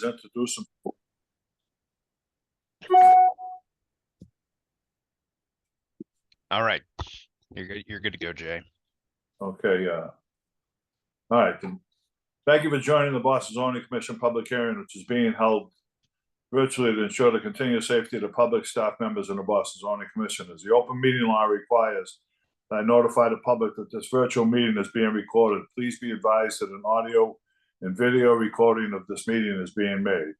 introduce him. All right. You're good to go, Jay. Okay, all right. Thank you for joining the Boston Zoning Commission public hearing, which is being held virtually to ensure the continued safety of the public, staff members, and the Boston Zoning Commission. As the open meeting law requires that I notify the public that this virtual meeting is being recorded. Please be advised that an audio and video recording of this meeting is being made.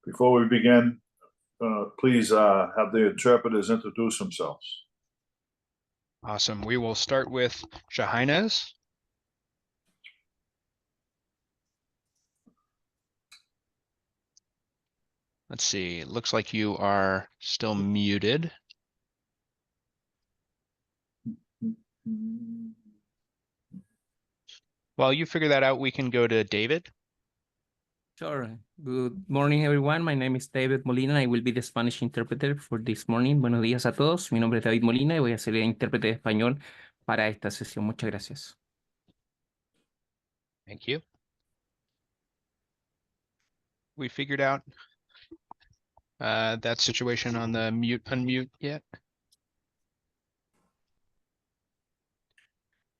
Before we begin, please have the interpreters introduce themselves. Awesome. We will start with Shahines. Let's see. It looks like you are still muted. While you figure that out, we can go to David. Sure. Good morning, everyone. My name is David Molina. I will be the Spanish interpreter for this morning. Buenos días a todos. Mi nombre es David Molina y voy a ser el intérprete de español para esta sesión. Muchas gracias. Thank you. We figured out that situation on the mute unmute yet?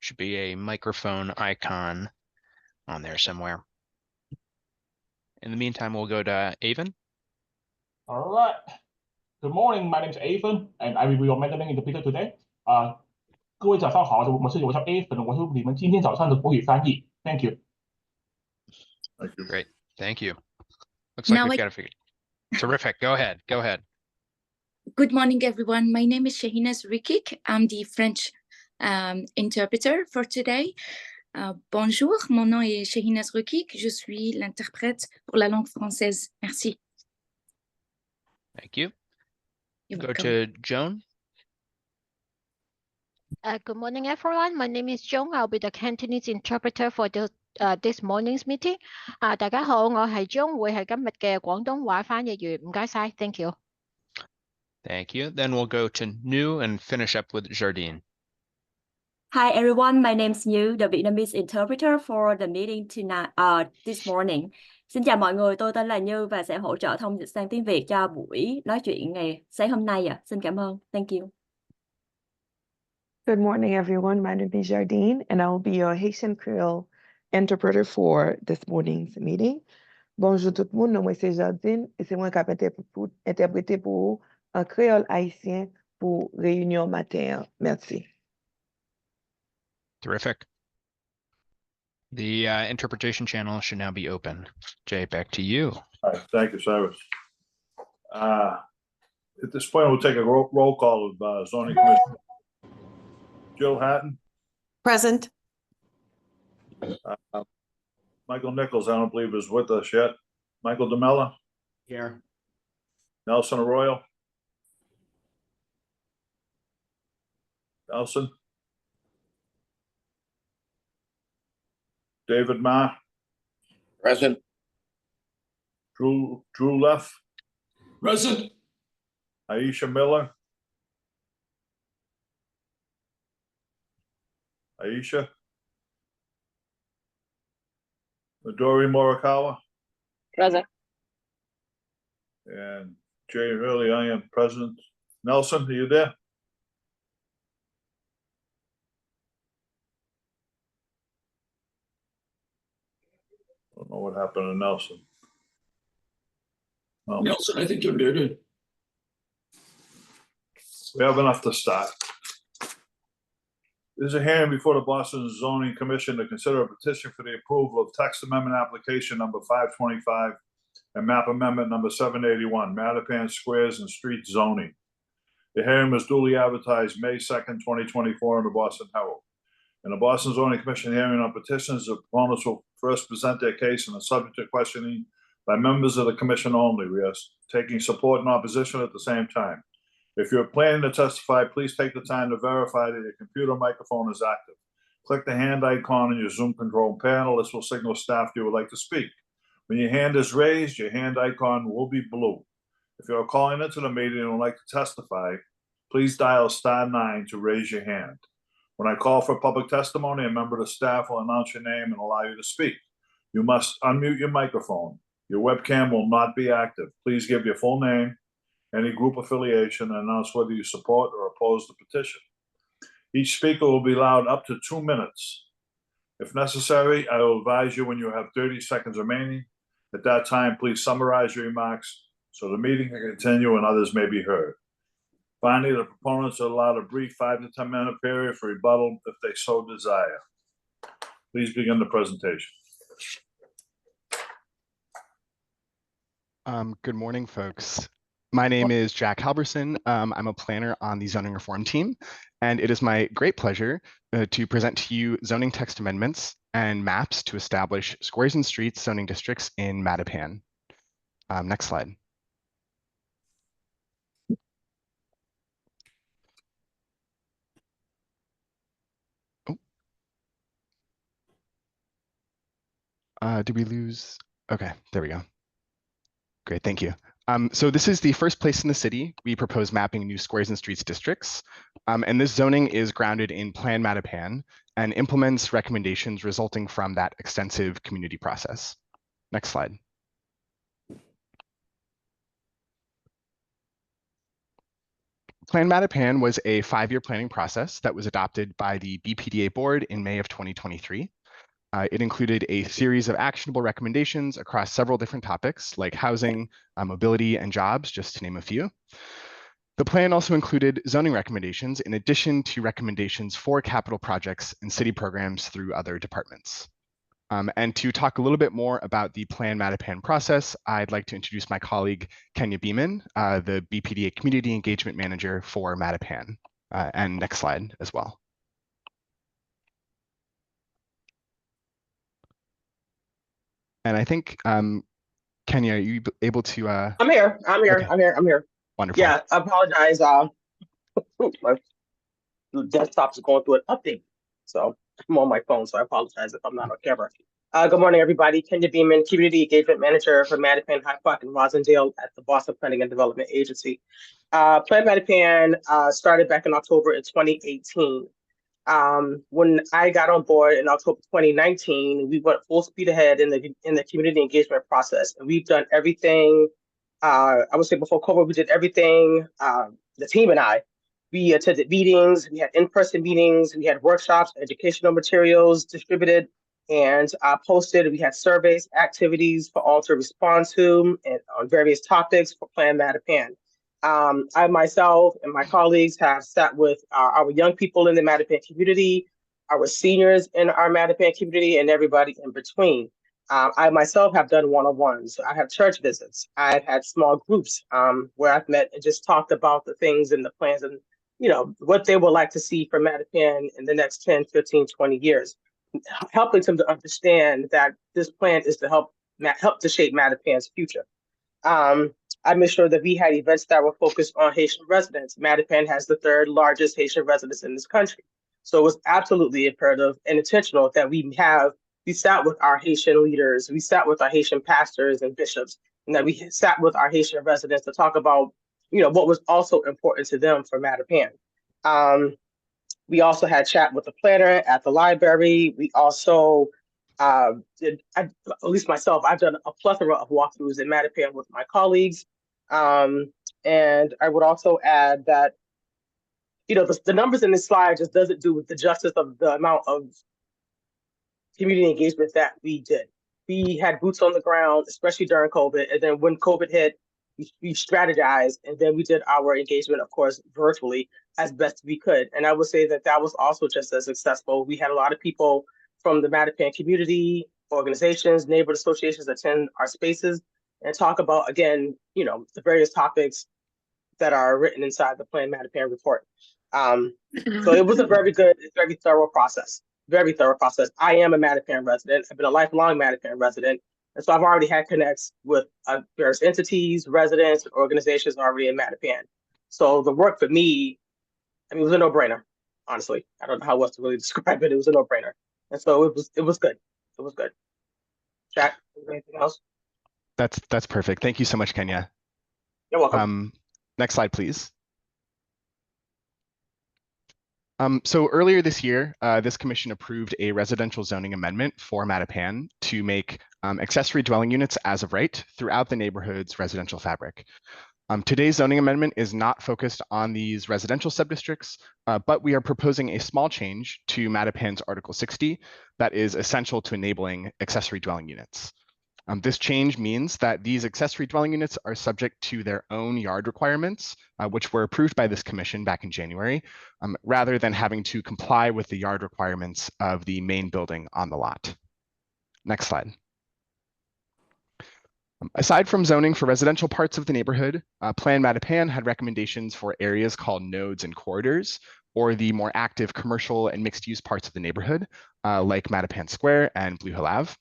Should be a microphone icon on there somewhere. In the meantime, we'll go to Avon. All right. Good morning. My name is Avon, and I will be your Mandarin interpreter today. 各位早上好，我叫 Avon， 我是你们今天早上的国语翻译。Thank you. Thank you. Great. Thank you. Looks like we've got it figured. Terrific. Go ahead. Go ahead. Good morning, everyone. My name is Shahines Rikik. I'm the French interpreter for today. Bonjour, mon nom est Shahines Rikik. Je suis l'interprète pour la langue française. Merci. Thank you. You're Go welcome. to Joan. Good morning, everyone. My name is Joan. I'll be the Cantonese interpreter for this morning's meeting. 大家好，我係 Joan， 會係今日嘅廣東話翻譯員。唔該晒 ，Thank you. Thank you. Then we'll go to New and finish up with Jardine. Hi everyone, my name is Như, the Vietnamese interpreter for the meeting tonight, this morning. Xin chào mọi người, tôi tên là Như và sẽ hỗ trợ thông dịch sang tiếng Việt cho buổi nói chuyện ngày sáng hôm nay. Xin cảm ơn. Thank you. Good morning, everyone. My name is Jardine, and I will be your Haitian Creole interpreter for this morning's meeting. Bonjour tout le monde, moi c'est Jardine, et c'est moi qui vais interpréter pour un créole haïtien pour réunion matin. Merci. Terrific. The interpretation channel should now be open. Jay, back to you. All right, thank you, Cyrus. At this point, we'll take a roll call of zoning commission. Jill Hatton. Present. Michael Nichols, I don't believe is with us yet. Michael DeMella. Here. Nelson Arroyo. Nelson. David Ma. Present. Drew Leff. Present. Aisha Miller. Aisha. Midori Morikawa. Present. And Jay Hurley, I am present. Nelson, are you there? I don't know what happened to Nelson. Nelson, I think you're muted. We have enough to start. There's a hearing before the Boston Zoning Commission to consider a petition for the approval of text amendment application number 525 and map amendment number 781, Mattapan Squares and Street Zoning. The hearing was duly advertised May 2nd, 2024 in the Boston Herald. In the Boston Zoning Commission hearing on petitions, the proponents will first present their case and the subject to questioning by members of the commission only. We are taking support and opposition at the same time. If you're planning to testify, please take the time to verify that your computer microphone is active. Click the hand icon on your Zoom control panel. This will signal staff you would like to speak. When your hand is raised, your hand icon will be blue. If you're calling into the meeting and would like to testify, please dial *9 to raise your hand. When I call for public testimony, a member of the staff will announce your name and allow you to speak. You must unmute your microphone. Your webcam will not be active. Please give your full name, any group affiliation, and announce whether you support or oppose the petition. Each speaker will be allowed up to 2 minutes. If necessary, I will advise you when you have 30 seconds remaining. At that time, please summarize your remarks so the meeting can continue and others may be heard. Finally, the proponents are allowed a brief 5 to 10 minute period for rebuttal if they so desire. Please begin the presentation. Good morning, folks. My name is Jack Halverson. I'm a planner on the zoning reform team, and it is my great pleasure to present to you zoning text amendments and maps to establish squares and streets zoning districts in Mattapan. Next slide. Did we lose? Okay, there we go. Great, thank you. So this is the first place in the city we propose mapping new squares and streets districts. And this zoning is grounded in Plan Mattapan and implements recommendations resulting from that extensive community process. Next slide. Plan Mattapan was a 5-year planning process that was adopted by the BPDA board in May of 2023. It included a series of actionable recommendations across several different topics like housing, mobility, and jobs, just to name a few. The plan also included zoning recommendations in addition to recommendations for capital projects and city programs through other departments. And to talk a little bit more about the Plan Mattapan process, I'd like to introduce my colleague, Kenya Beeman, the BPDA Community Engagement Manager for Mattapan. And next slide as well. And I think, Kenya, are you able to? I'm here. Okay. I'm here. Wonderful. Yeah, I apologize. My desktop is going through an update, so I'm on my phone. So I apologize if I'm not on camera. Good morning, everybody. Kenya Beeman, Community Engagement Manager for Mattapan, Hyde Park, and Rosendale at the Boston Planning and Development Agency. Plan Mattapan started back in October in 2018. When I got on board in October 2019, we went full speed ahead in the community engagement process, and we've done everything. I would say before COVID, we did everything. The team and I, we attended meetings, we had in-person meetings, we had workshops, educational materials distributed and posted. We had surveys, activities for all to respond to, and on various topics for Plan Mattapan. I myself and my colleagues have sat with our young people in the Mattapan community, our seniors in our Mattapan community, and everybody in between. I myself have done one-on-ones. I have church visits. I've had small groups where I've met and just talked about the things and the plans and, you know, what they would like to see for Mattapan in the next 10, 15, 20 years, helping them to understand that this plan is to help to shape Mattapan's future. I made sure that we had events that were focused on Haitian residents. Mattapan has the 3rd largest Haitian residents in this country. So it was absolutely imperative and intentional that we sat with our Haitian leaders, we sat with our Haitian pastors and bishops, and that we sat with our Haitian residents to talk about, you know, what was also important to them for Mattapan. We also had chat with the planner at the library. We also at least myself, I've done a plethora of walkthroughs in Mattapan with my colleagues. And I would also add that, you know, the numbers in this slide just doesn't do with the justice of the amount of community engagement that we did. We had boots on the ground, especially during COVID. And then when COVID hit, we strategized, and then we did our engagement, of course, virtually as best we could. And I would say that that was also just as successful. We had a lot of people from the Mattapan community, organizations, neighborhood associations attend our spaces and talk about, again, you know, the various topics that are written inside the Plan Mattapan report. So it was a very good, very thorough process. Very thorough process. I am a Mattapan resident. I've been a lifelong Mattapan resident. And so I've already had connects with various entities, residents, organizations already in Mattapan. So the work for me, I mean, it was a no-brainer, honestly. I don't know how else to really describe it. It was a no-brainer. And so it was good. It was good. Jack, anything else? That's perfect. Thank you so much, Kenya. You're welcome. Next slide, please. So earlier this year, this commission approved a residential zoning amendment for Mattapan to make accessory dwelling units as of right throughout the neighborhood's residential fabric. Today's zoning amendment is not focused on these residential subdistricts, but we are proposing a small change to Mattapan's Article 60 that is essential to enabling accessory dwelling units. This change means that these accessory dwelling units are subject to their own yard requirements, which were approved by this commission back in January, rather than having to comply with the yard requirements of the main building on the lot. Next slide. Aside from zoning for residential parts of the neighborhood, Plan Mattapan had recommendations for areas called nodes and corridors, or the more active commercial and mixed-use parts of the neighborhood, like Mattapan Square and Blue Hill Ave.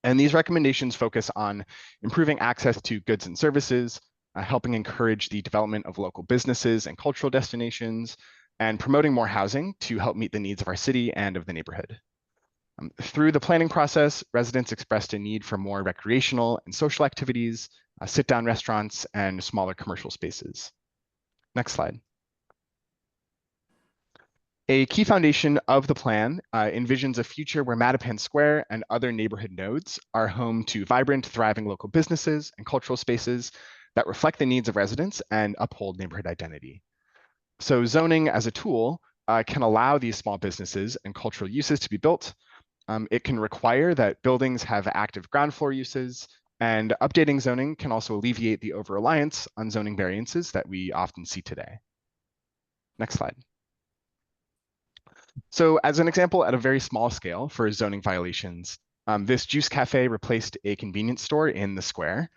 And these recommendations focus on improving access to goods and services, helping encourage the development of local businesses and cultural destinations, and promoting more housing to help meet the needs of our city and of the neighborhood. Through the planning process, residents expressed a need for more recreational and social activities, sit-down restaurants, and smaller commercial spaces. Next slide. A key foundation of the plan envisions a future where Mattapan Square and other neighborhood nodes are home to vibrant, thriving local businesses and cultural spaces that reflect the needs of residents and uphold neighborhood identity. So zoning as a tool can allow these small businesses and cultural uses to be built. It can require that buildings have active ground floor uses, and updating zoning can also alleviate the over-reliance on zoning variances that we often see today. Next slide. So as an example, at a very small scale for zoning violations, this Juice Cafe replaced a convenience store in the square.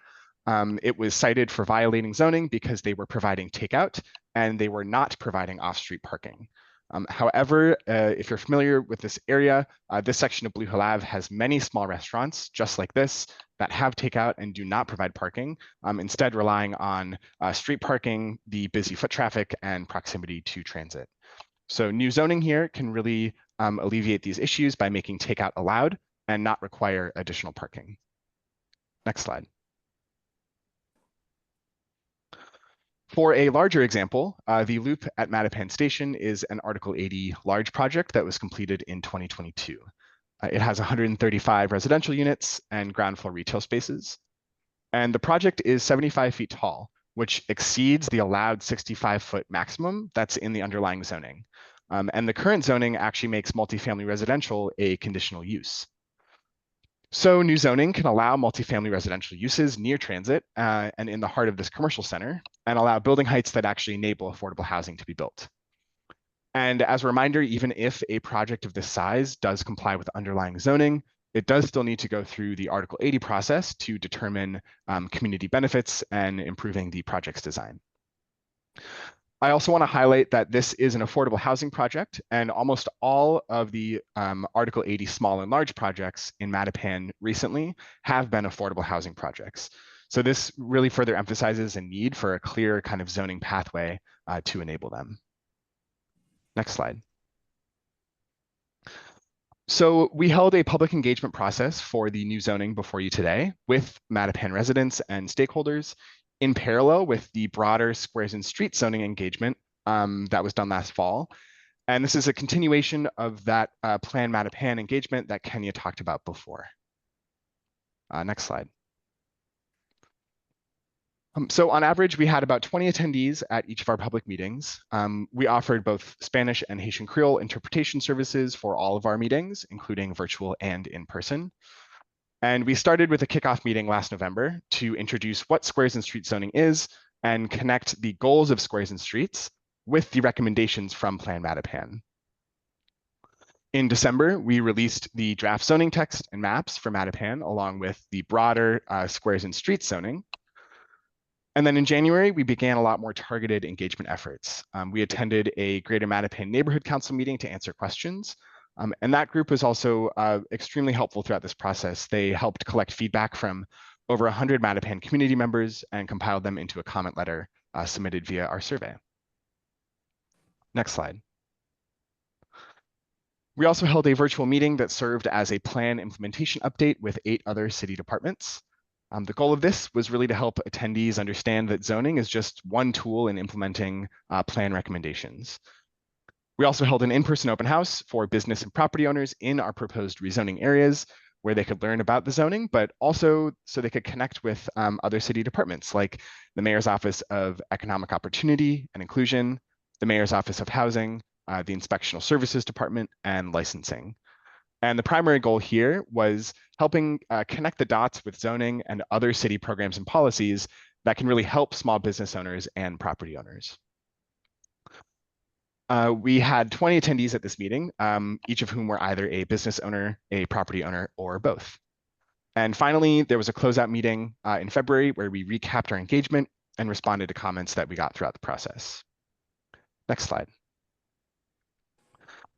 It was cited for violating zoning because they were providing takeout and they were not providing off-street parking. However, if you're familiar with this area, this section of Blue Hill Ave has many small restaurants just like this that have takeout and do not provide parking, instead relying on street parking, the busy foot traffic, and proximity to transit. So new zoning here can really alleviate these issues by making takeout allowed and not require additional parking. Next slide. For a larger example, the loop at Mattapan Station is an Article 80 large project that was completed in 2022. It has 135 residential units and ground floor retail spaces. And the project is 75 feet tall, which exceeds the allowed 65-foot maximum that's in the underlying zoning. And the current zoning actually makes multifamily residential a conditional use. So new zoning can allow multifamily residential uses near transit and in the heart of this commercial center, and allow building heights that actually enable affordable housing to be built. And as a reminder, even if a project of this size does comply with underlying zoning, it does still need to go through the Article 80 process to determine community benefits and improving the project's design. I also want to highlight that this is an affordable housing project, and almost all of the Article 80 small and large projects in Mattapan recently have been affordable housing projects. So this really further emphasizes a need for a clear kind of zoning pathway to enable them. Next slide. So we held a public engagement process for the new zoning before you today with Mattapan residents and stakeholders, in parallel with the broader Squares and Streets zoning engagement that was done last fall. And this is a continuation of that Plan Mattapan engagement that Kenya talked about before. Next slide. So on average, we had about 20 attendees at each of our public meetings. We offered both Spanish and Haitian Creole interpretation services for all of our meetings, including virtual and in person. And we started with a kickoff meeting last November to introduce what Squares and Streets zoning is and connect the goals of Squares and Streets with the recommendations from Plan Mattapan. In December, we released the draft zoning text and maps for Mattapan, along with the broader Squares and Streets zoning. And then in January, we began a lot more targeted engagement efforts. We attended a Greater Mattapan Neighborhood Council meeting to answer questions. And that group was also extremely helpful throughout this process. They helped collect feedback from over 100 Mattapan community members and compiled them into a comment letter submitted via our survey. Next slide. We also held a virtual meeting that served as a plan implementation update with 8 other city departments. The goal of this was really to help attendees understand that zoning is just one tool in implementing plan recommendations. We also held an in-person open house for business and property owners in our proposed rezoning areas where they could learn about the zoning, but also so they could connect with other city departments like the Mayor's Office of Economic Opportunity and Inclusion, the Mayor's Office of Housing, the Inspectional Services Department, and licensing. And the primary goal here was helping connect the dots with zoning and other city programs and policies that can really help small business owners and property owners. We had 20 attendees at this meeting, each of whom were either a business owner, a property owner, or both. And finally, there was a closeout meeting in February where we recapped our engagement and responded to comments that we got throughout the process. Next slide.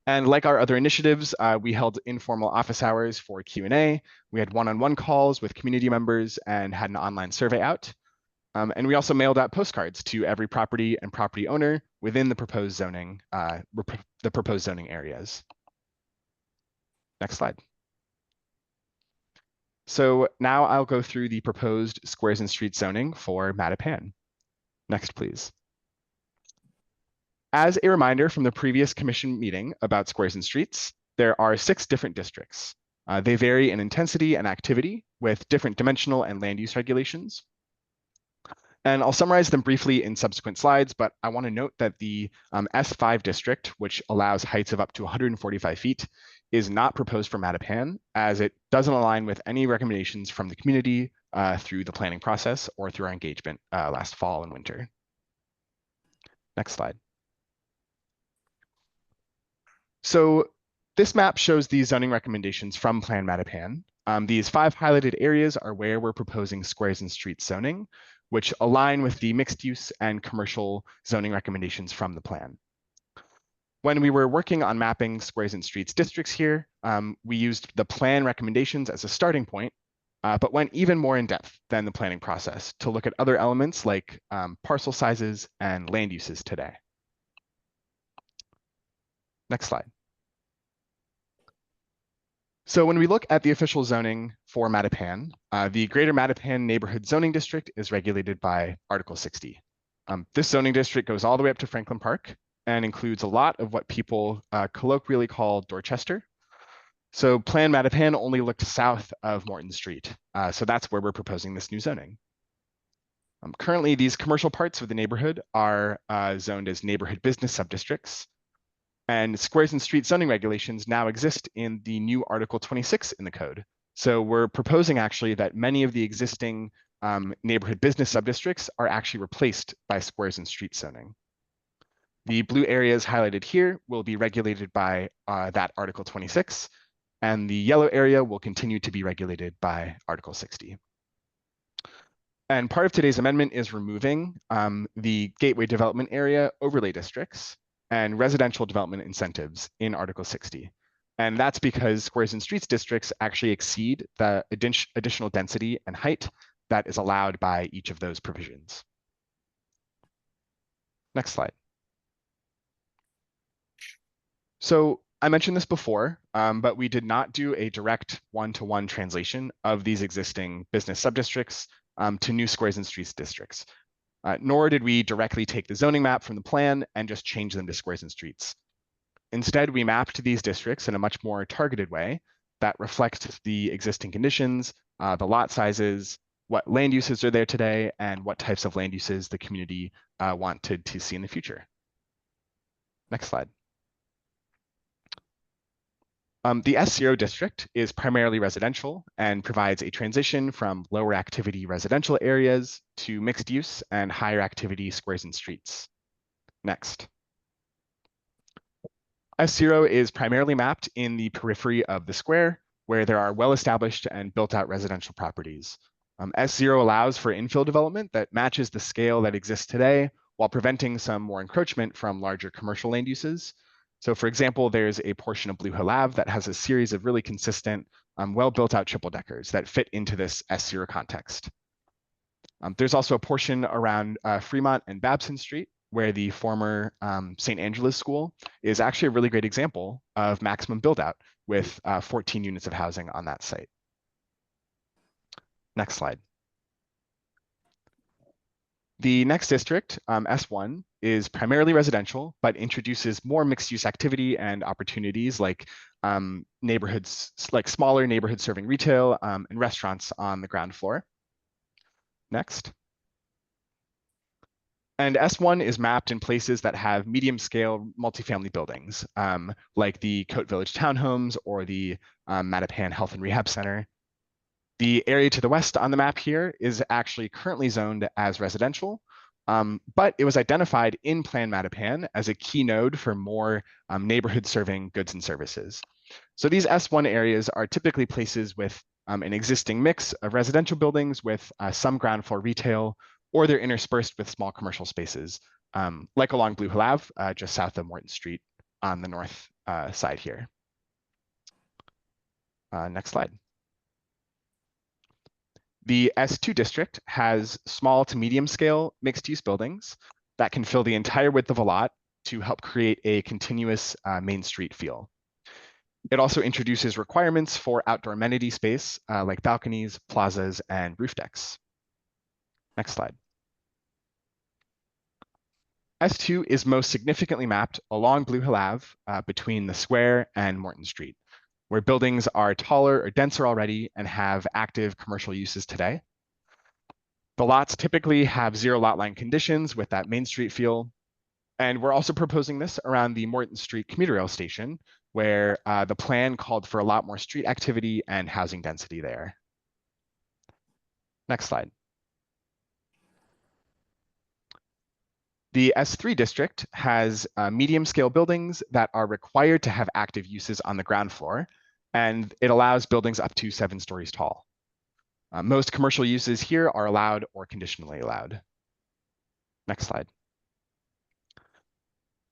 And like our other initiatives, we held informal office hours for Q&A. We had one-on-one calls with community members and had an online survey out. And we also mailed out postcards to every property and property owner within the proposed zoning, areas. Next slide. So now I'll go through the proposed squares and streets zoning for Mattapan. Next, please. As a reminder from the previous commission meeting about squares and streets, there are 6 different districts. They vary in intensity and activity with different dimensional and land use regulations. And I'll summarize them briefly in subsequent slides, but I want to note that the S5 district, which allows heights of up to 145 feet, is not proposed for Mattapan, as it doesn't align with any recommendations from the community through the planning process or through our engagement last fall and winter. Next slide. So this map shows the zoning recommendations from Plan Mattapan. These 5 highlighted areas are where we're proposing squares and streets zoning, which align with the mixed use and commercial zoning recommendations from the plan. When we were working on mapping squares and streets districts here, we used the plan recommendations as a starting point, but went even more in depth than the planning process to look at other elements like parcel sizes and land uses today. Next slide. So when we look at the official zoning for Mattapan, the Greater Mattapan Neighborhood Zoning District is regulated by Article 60. This zoning district goes all the way up to Franklin Park and includes a lot of what people colloquially call Dorchester. So Plan Mattapan only looked south of Morton Street. So that's where we're proposing this new zoning. Currently, these commercial parts of the neighborhood are zoned as neighborhood business subdistricts. And squares and street zoning regulations now exist in the new Article 26 in the code. So we're proposing actually that many of the existing neighborhood business subdistricts are actually replaced by squares and street zoning. The blue areas highlighted here will be regulated by that Article 26, and the yellow area will continue to be regulated by Article 60. And part of today's amendment is removing the Gateway Development Area overlay districts and residential development incentives in Article 60. And that's because squares and streets districts actually exceed the additional density and height that is allowed by each of those provisions. Next slide. So I mentioned this before, but we did not do a direct one-to-one translation of these existing business subdistricts to new squares and streets districts. Nor did we directly take the zoning map from the plan and just change them to squares and streets. Instead, we mapped these districts in a much more targeted way that reflect the existing conditions, the lot sizes, what land uses are there today, and what types of land uses the community wanted to see in the future. Next slide. The S0 district is primarily residential and provides a transition from lower activity residential areas to mixed use and higher activity squares and streets. Next. S0 is primarily mapped in the periphery of the square, where there are well-established and built-out residential properties. S0 allows for infill development that matches the scale that exists today while preventing some more encroachment from larger commercial land uses. So for example, there's a portion of Blue Hill Ave that has a series of really consistent, well-built out triple deckers that fit into this S0 context. There's also a portion around Fremont and Babson Street where the former St. Angela's School is actually a really great example of maximum build out with 14 units of housing on that site. Next slide. The next district, S1, is primarily residential, but introduces more mixed-use activity and opportunities like neighborhoods, like smaller neighborhood serving retail and restaurants on the ground floor. Next. And S1 is mapped in places that have medium-scale multifamily buildings, like the Cote Village Townhomes or the Mattapan Health and Rehab Center. The area to the west on the map here is actually currently zoned as residential, but it was identified in Plan Mattapan as a key node for more neighborhood-serving goods and services. So these S1 areas are typically places with an existing mix of residential buildings with some ground floor retail, or they're interspersed with small commercial spaces, like along Blue Hill Ave, just south of Morton Street on the north side here. Next slide. The S2 district has small to medium scale mixed use buildings that can fill the entire width of a lot to help create a continuous main street feel. It also introduces requirements for outdoor amenity space like balconies, plazas, and roof decks. Next slide. S2 is most significantly mapped along Blue Hill Ave between the square and Morton Street, where buildings are taller or denser already and have active commercial uses today. The lots typically have zero lot line conditions with that Main Street feel. And we're also proposing this around the Morton Street commuter rail station, where the plan called for a lot more street activity and housing density there. Next slide. The S3 district has medium scale buildings that are required to have active uses on the ground floor, and it allows buildings up to 7 stories tall. Most commercial uses here are allowed or conditionally allowed. Next slide.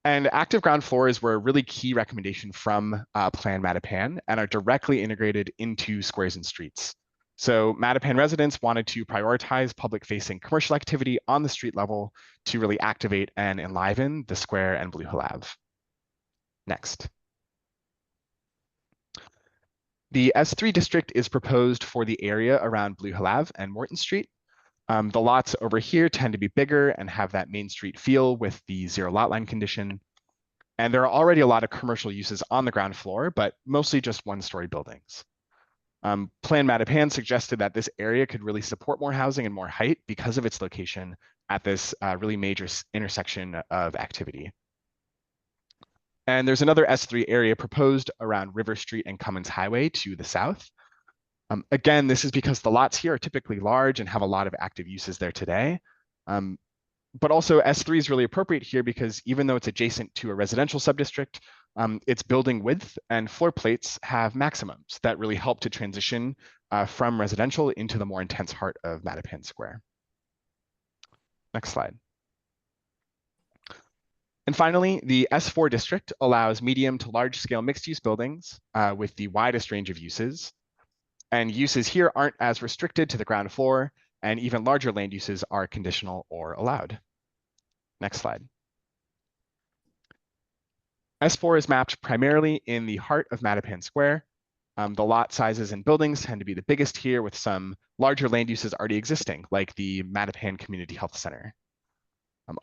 And active ground floors were a really key recommendation from Plan Mattapan and are directly integrated into squares and streets. So Mattapan residents wanted to prioritize public-facing commercial activity on the street level to really activate and enliven the square and Blue Hill Ave. Next. The S3 district is proposed for the area around Blue Hill Ave and Morton Street. The lots over here tend to be bigger and have that Main Street feel with the zero lot line condition. And there are already a lot of commercial uses on the ground floor, but mostly just 1-story buildings. Plan Mattapan suggested that this area could really support more housing and more height because of its location at this really major intersection of activity. And there's another S3 area proposed around River Street and Cummins Highway to the south. Again, this is because the lots here are typically large and have a lot of active uses there today. But also S3 is really appropriate here because even though it's adjacent to a residential subdistrict, its building width and floor plates have maximums that really help to transition from residential into the more intense heart of Mattapan Square. Next slide. And finally, the S4 district allows medium to large scale mixed use buildings with the widest range of uses. And uses here aren't as restricted to the ground floor, and even larger land uses are conditional or allowed. Next slide. S4 is mapped primarily in the heart of Mattapan Square. The lot sizes and buildings tend to be the biggest here with some larger land uses already existing, like the Mattapan Community Health Center.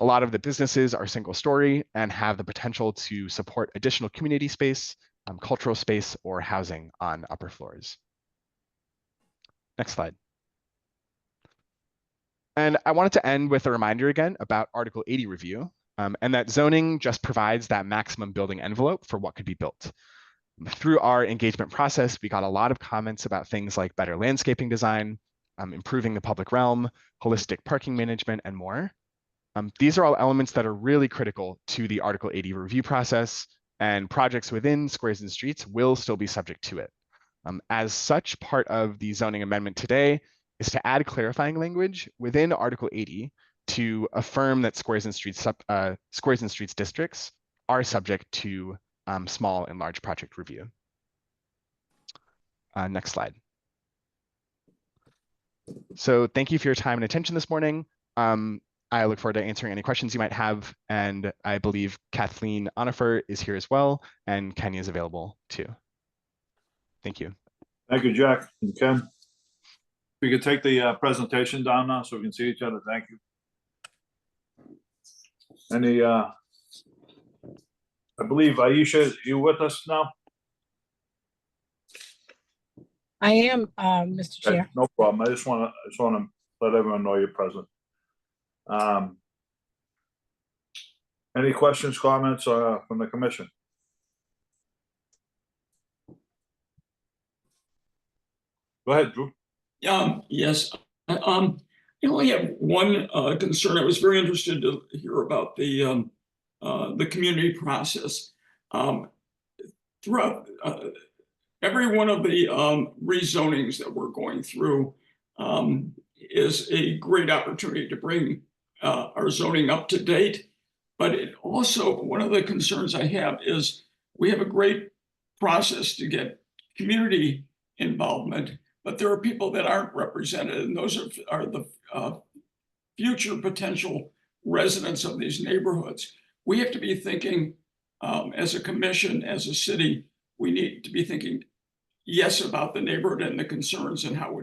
A lot of the businesses are single story and have the potential to support additional community space, cultural space, or housing on upper floors. Next slide. And I wanted to end with a reminder again about Article 80 review, and that zoning just provides that maximum building envelope for what could be built. Through our engagement process, we got a lot of comments about things like better landscaping design, improving the public realm, holistic parking management, and more. These are all elements that are really critical to the Article 80 review process, and projects within Squares and Streets will still be subject to it. As such, part of the zoning amendment today is to add clarifying language within Article 80 to affirm that Squares and Streets districts are subject to small and large project review. Next slide. So thank you for your time and attention this morning. I look forward to answering any questions you might have, and I believe Kathleen Onifer is here as well, and Kenya is available too. Thank you. Thank you, Jack and Ken. We could take the presentation down now so we can see each other. Thank you. Any, I believe Aisha, you with us now? I am, Mr. Okay, Chair. no problem. I just wanna let everyone know you're present. Any questions, comments, from the commission? Go ahead, Drew. Yes, I only have one concern. I was very interested to hear about the community process. Throughout every one of the rezonings that we're going through is a great opportunity to bring our zoning up to date. But it also, one of the concerns I have is we have a great process to get community involvement, but there are people that aren't represented, and those are the future potential residents of these neighborhoods. We have to be thinking as a commission, as a city, we need to be thinking, yes, about the neighborhood and the concerns and how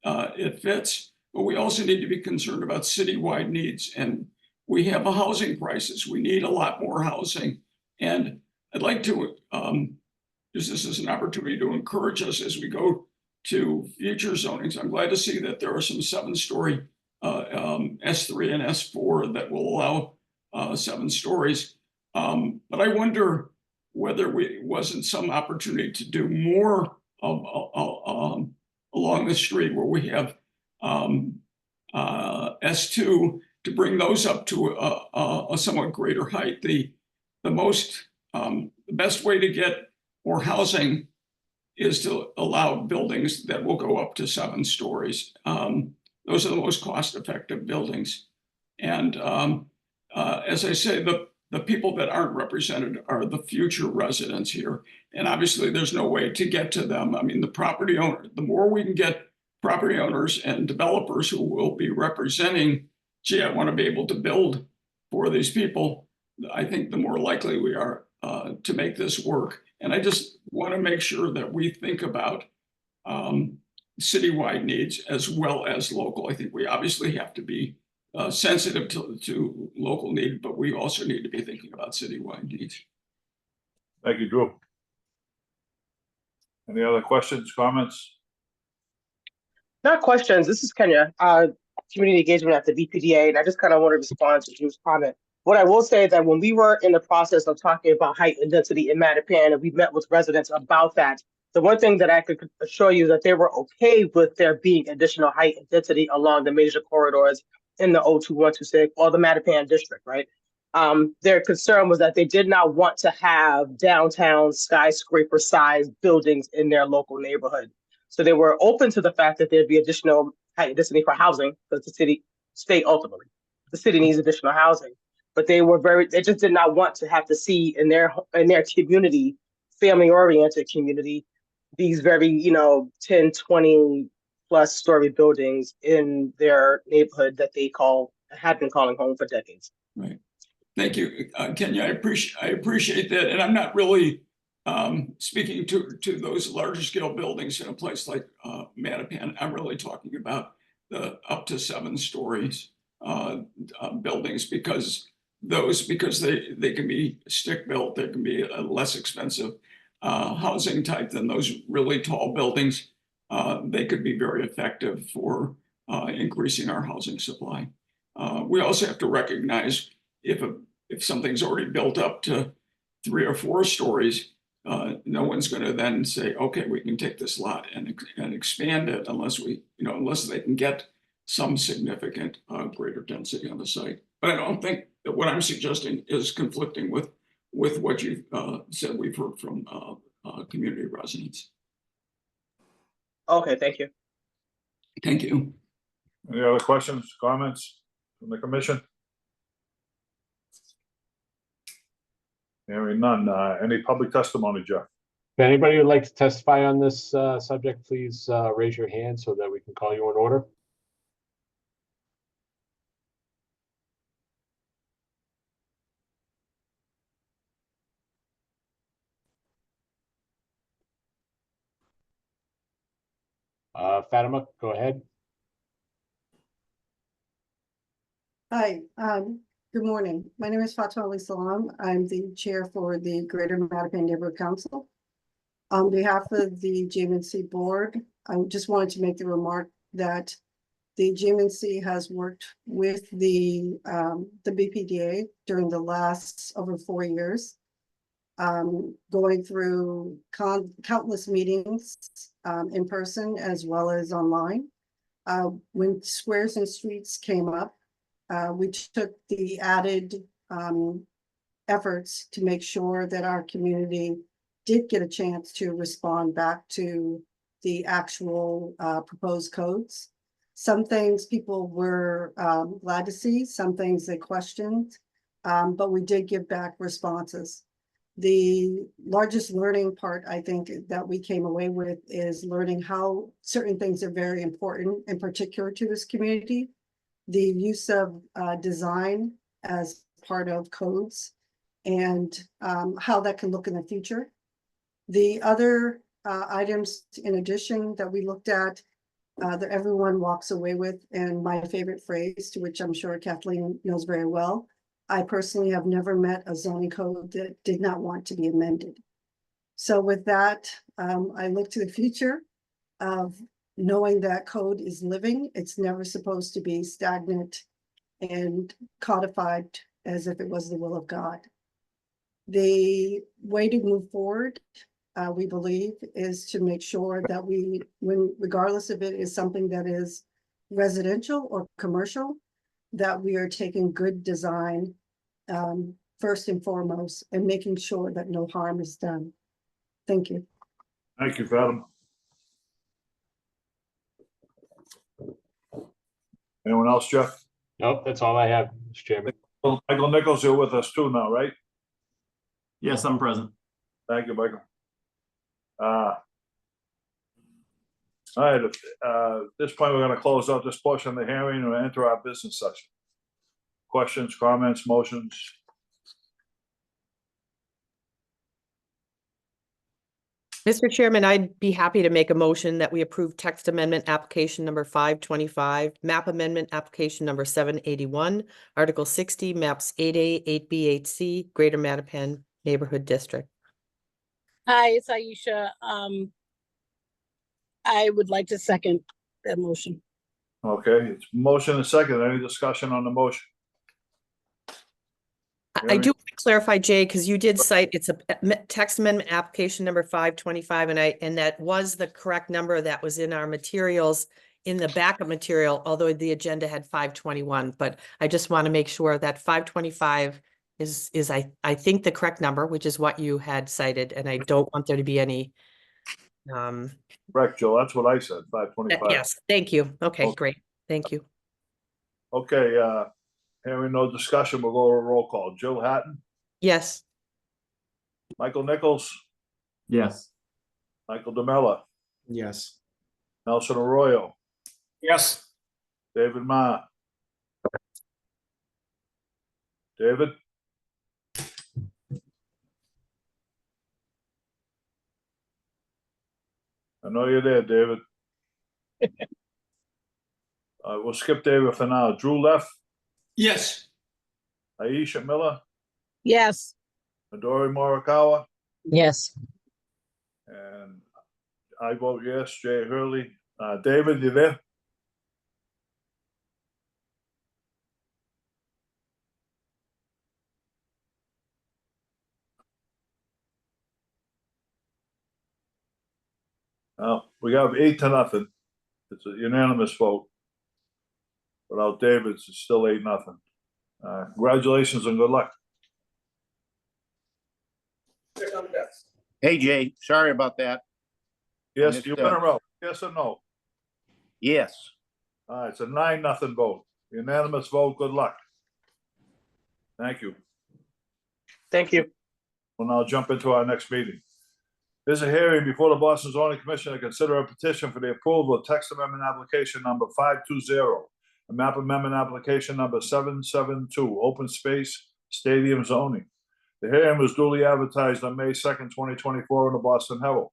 it fits, but we also need to be concerned about citywide needs. And we have a housing crisis. We need a lot more housing. And I'd like to use this as an opportunity to encourage us as we go to future zonings. I'm glad to see that there are some 7-story S3 and S4 that will allow 7 stories. But I wonder whether wasn't some opportunity to do more of along the street where we have S2 to bring those up to a somewhat greater height. The best way to get more housing is to allow buildings that will go up to 7 stories. Those are the most cost-effective buildings. And as I say, the people that aren't represented are the future residents here. And obviously there's no way to get to them. I mean, the property owner, the more we can get property owners and developers who will be representing, gee, I want to be able to build for these people, I think the more likely we are to make this work. And I just want to make sure that we think about citywide needs as well as local. I think we obviously have to be sensitive to local need, but we also need to be thinking about citywide needs. Thank you, Drew. Any other questions, comments? Not questions. This is Kenya, community engagement at the BPDA, and I just kind of want to respond to Drew's comment. What I will say is that when we were in the process of talking about height and density in Mattapan, and we met with residents about that, the one thing that I could assure you that they were okay with there being additional height and density along the major corridors in the 02126 or the Mattapan district, right? Their concern was that they did not want to have downtown skyscraper-sized buildings in their local neighborhood. So they were open to the fact that there'd be additional height and density for housing, because the state ultimately, the city needs additional housing. But they just did not want to have to see in their community, family-oriented community, these very, 10, 20 plus story buildings in their neighborhood that they had been calling home for decades. Right. Thank you, Kenya. I appreciate that. And I'm not really speaking to those larger scale buildings in a place like Mattapan. I'm really talking about the up to 7 stories buildings, because they can be stick built, they can be a less expensive housing type than those really tall buildings. They could be very effective for increasing our housing supply. We also have to recognize if something's already built up to 3 or 4 stories, no one's going to then say, okay, we can take this lot and expand it unless they can get some significant greater density on the site. But I don't think that what I'm suggesting is conflicting with what you said we've heard from community residents. Okay, thank you. Thank you. Any other questions, comments from the commission? Hearing none. Any public testimony, Jeff? If anybody would like to testify on this subject, please raise your hand so that we can call you in order. Fatima, go ahead. Hi, Good morning. My name is Fatma Ali Salam. I'm the chair for the Greater Mattapan Neighborhood Council. On behalf of the GMNC board, I just wanted to make the remark that the GMNC has worked with the BPDA during the last over 4 years, going through countless meetings in person as well as online. When Squares and Streets came up, we took the added efforts to make sure that our community did get a chance to respond back to the actual proposed codes. Some things people were glad to see, some things they questioned, but we did give back responses. The largest learning part, I think, that we came away with is learning how certain things are very important, in particular to this community. The use of design as part of codes and how that can look in the future. The other items in addition that we looked at that everyone walks away with, and my favorite phrase, to which I'm sure Kathleen knows very well, I personally have never met a zoning code that did not want to be amended. So with that, I look to the future of knowing that code is living. It's never supposed to be stagnant and codified as if it was the will of God. The way to move forward, we believe, is to make sure that regardless if it is something that is residential or commercial, that we are taking good design first and foremost and making sure that no harm is done. Thank you. Thank you, Fatima. Anyone else, Jeff? Nope, that's all I have, Mr. Chairman. Well, Michael Nichols, you're with us too now, right? Yes, I'm present. Thank you, Michael. All right, at this point, we're going to close out this portion of the hearing and enter our business session. Questions, comments, motions? Mr. Chairman, I'd be happy to make a motion that we approve text amendment application number 525, map amendment application number 781, Article 60, maps 8A, 8B, 8C, Greater Mattapan Neighborhood District. Hi, it's Aisha. I would like to second that motion. Okay, it's motion and second. Any discussion on the motion? I do want to clarify, Jay, because you did cite it's a text amendment application number 525, and that was the correct number that was in our materials in the backup material, although the agenda had 521. But I just want to make sure that 525 is I think the correct number, which is what you had cited, and I don't want there to be any. Correct, Joe. That's what I said. 525. Yes, thank you. Okay, great. Thank you. Okay, hearing no discussion, we'll go to a roll call. Jill Hatton, Yes. Michael Nichols, Yes. Michael DeMella, Yes. Nelson Arroyo, Yes. David Ma. David? I know you're there, David. We'll skip David for now. Drew left. Yes. Aisha Miller, Yes. Midori Morikawa, Yes. and I vote yes. Jay Hurley. David, you there? We have 8-0. It's a unanimous vote. Without David, it's still 8-0. Congratulations and good luck. Hey, Jay, sorry about that. Yes, missed you that. win a row. Yes or no? Yes. All right, it's a 9-0 vote. Unanimous vote. Good luck. Thank you. Thank you. We'll now jump into our next meeting. There's a hearing before the Boston Zoning Commission to consider a petition for the approval of text amendment application number 520, a map amendment application number 772, open space stadium zoning. The hearing was duly advertised on May 2nd, 2024 in the Boston Herald.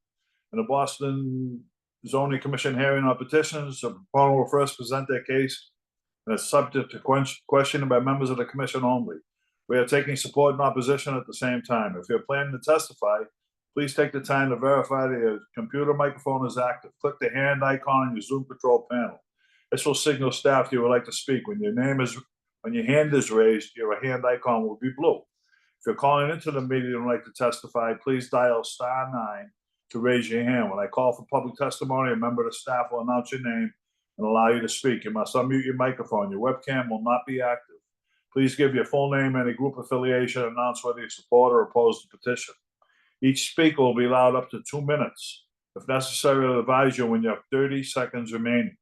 In the Boston Zoning Commission hearing on petitions, the proponent will first present their case and is subject to questioning by members of the commission only. We are taking support and opposition at the same time. If you're planning to testify, please take the time to verify that your computer microphone is active. Click the hand icon on your Zoom control panel. This will signal staff you would like to speak. When your hand is raised, your hand icon will be blue. If you're calling into the meeting and would like to testify, please dial *9 to raise your hand. When I call for public testimony, a member of the staff will announce your name and allow you to speak. You must unmute your microphone. Your webcam will not be active. Please give your full name and a group affiliation and announce whether you support or oppose the petition. Each speaker will be allowed up to 2 minutes. If necessary, I'll advise you when you have 30 seconds remaining.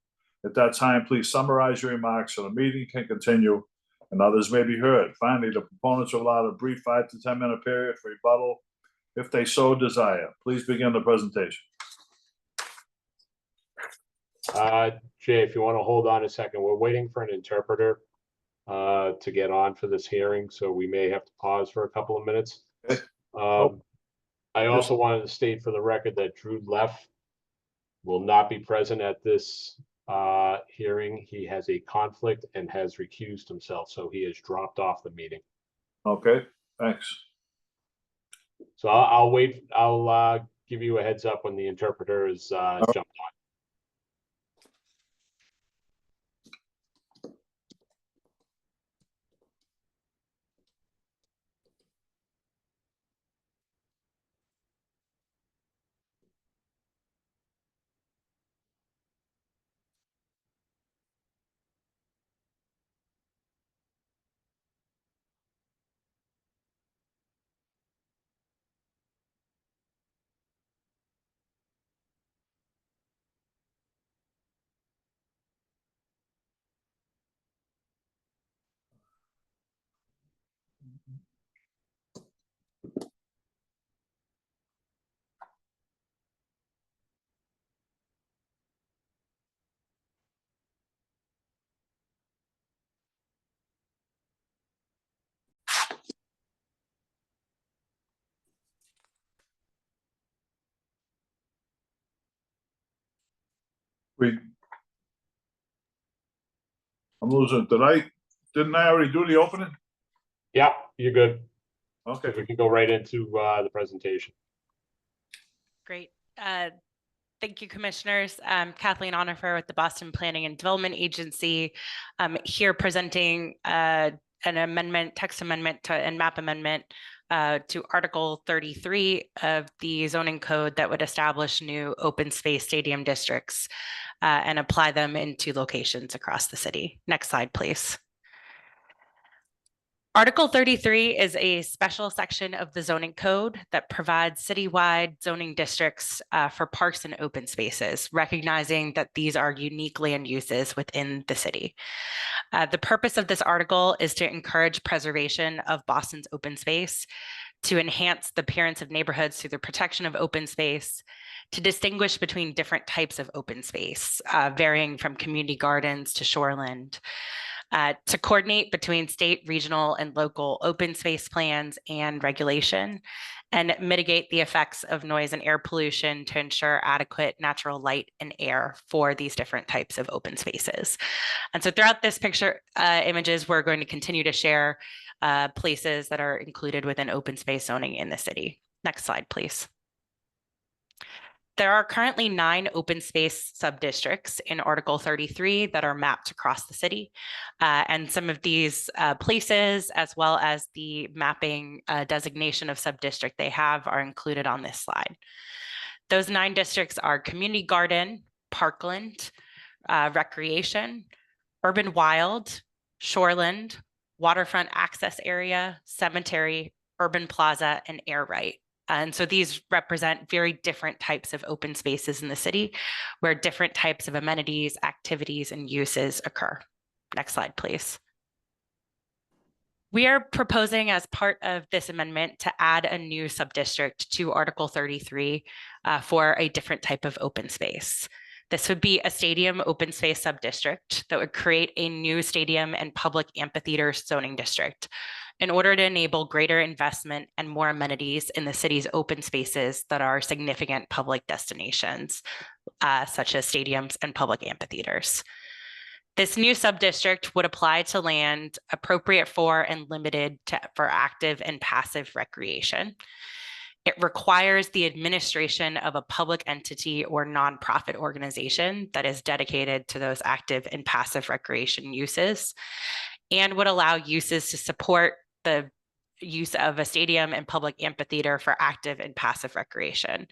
At that time, please summarize your remarks so the meeting can continue and others may be heard. Finally, the proponents are allowed a brief 5 to 10 minute period for rebuttal if they so desire. Please begin the presentation. Jay, if you want to hold on a second, we're waiting for an interpreter to get on for this hearing, so we may have to pause for a couple of minutes. Okay. I also wanted to state for the record that Drew Leff will not be present at this hearing. He has a conflict and has recused himself, so he has dropped off the meeting. Okay, thanks. So I'll wait. I'll give you a heads up when the interpreter is jumped on. I'm losing tonight. Didn't I already do the opening? Yeah, you're good. Okay. We can go right into the presentation. Great. Thank you, Commissioners. Kathleen Onifer with the Boston Planning and Development Agency. Here presenting an amendment, text amendment and map amendment to Article 33 of the zoning code that would establish new open space stadium districts and apply them in 2 locations across the city. Next slide, please. Article 33 is a special section of the zoning code that provides citywide zoning districts for parks and open spaces, recognizing that these are unique land uses within the city. The purpose of this article is to encourage preservation of Boston's open space, to enhance the appearance of neighborhoods through the protection of open space, to distinguish between different types of open space, varying from community gardens to shoreland, to coordinate between state, regional, and local open space plans and regulation, and mitigate the effects of noise and air pollution to ensure adequate natural light and air for these different types of open spaces. And so throughout this picture images, we're going to continue to share places that are included within open space zoning in the city. Next slide, please. There are currently 9 open space subdistricts in Article 33 that are mapped across the city. And some of these places, as well as the mapping designation of subdistrict they have, are included on this slide. Those 9 districts are Community Garden, Parkland, Recreation, Urban Wild, Shoreland, Waterfront Access Area, Cemetery, Urban Plaza, and Air Right. And so these represent very different types of open spaces in the city where different types of amenities, activities, and uses occur. Next slide, please. We are proposing as part of this amendment to add a new subdistrict to Article 33 for a different type of open space. This would be a stadium open space subdistrict that would create a new stadium and public amphitheater zoning district in order to enable greater investment and more amenities in the city's open spaces that are significant public destinations, such as stadiums and public amphitheaters. This new subdistrict would apply to land appropriate for and limited for active and passive recreation. It requires the administration of a public entity or nonprofit organization that is dedicated to those active and passive recreation uses, and would allow uses to support the use of a stadium and public amphitheater for active and passive recreation,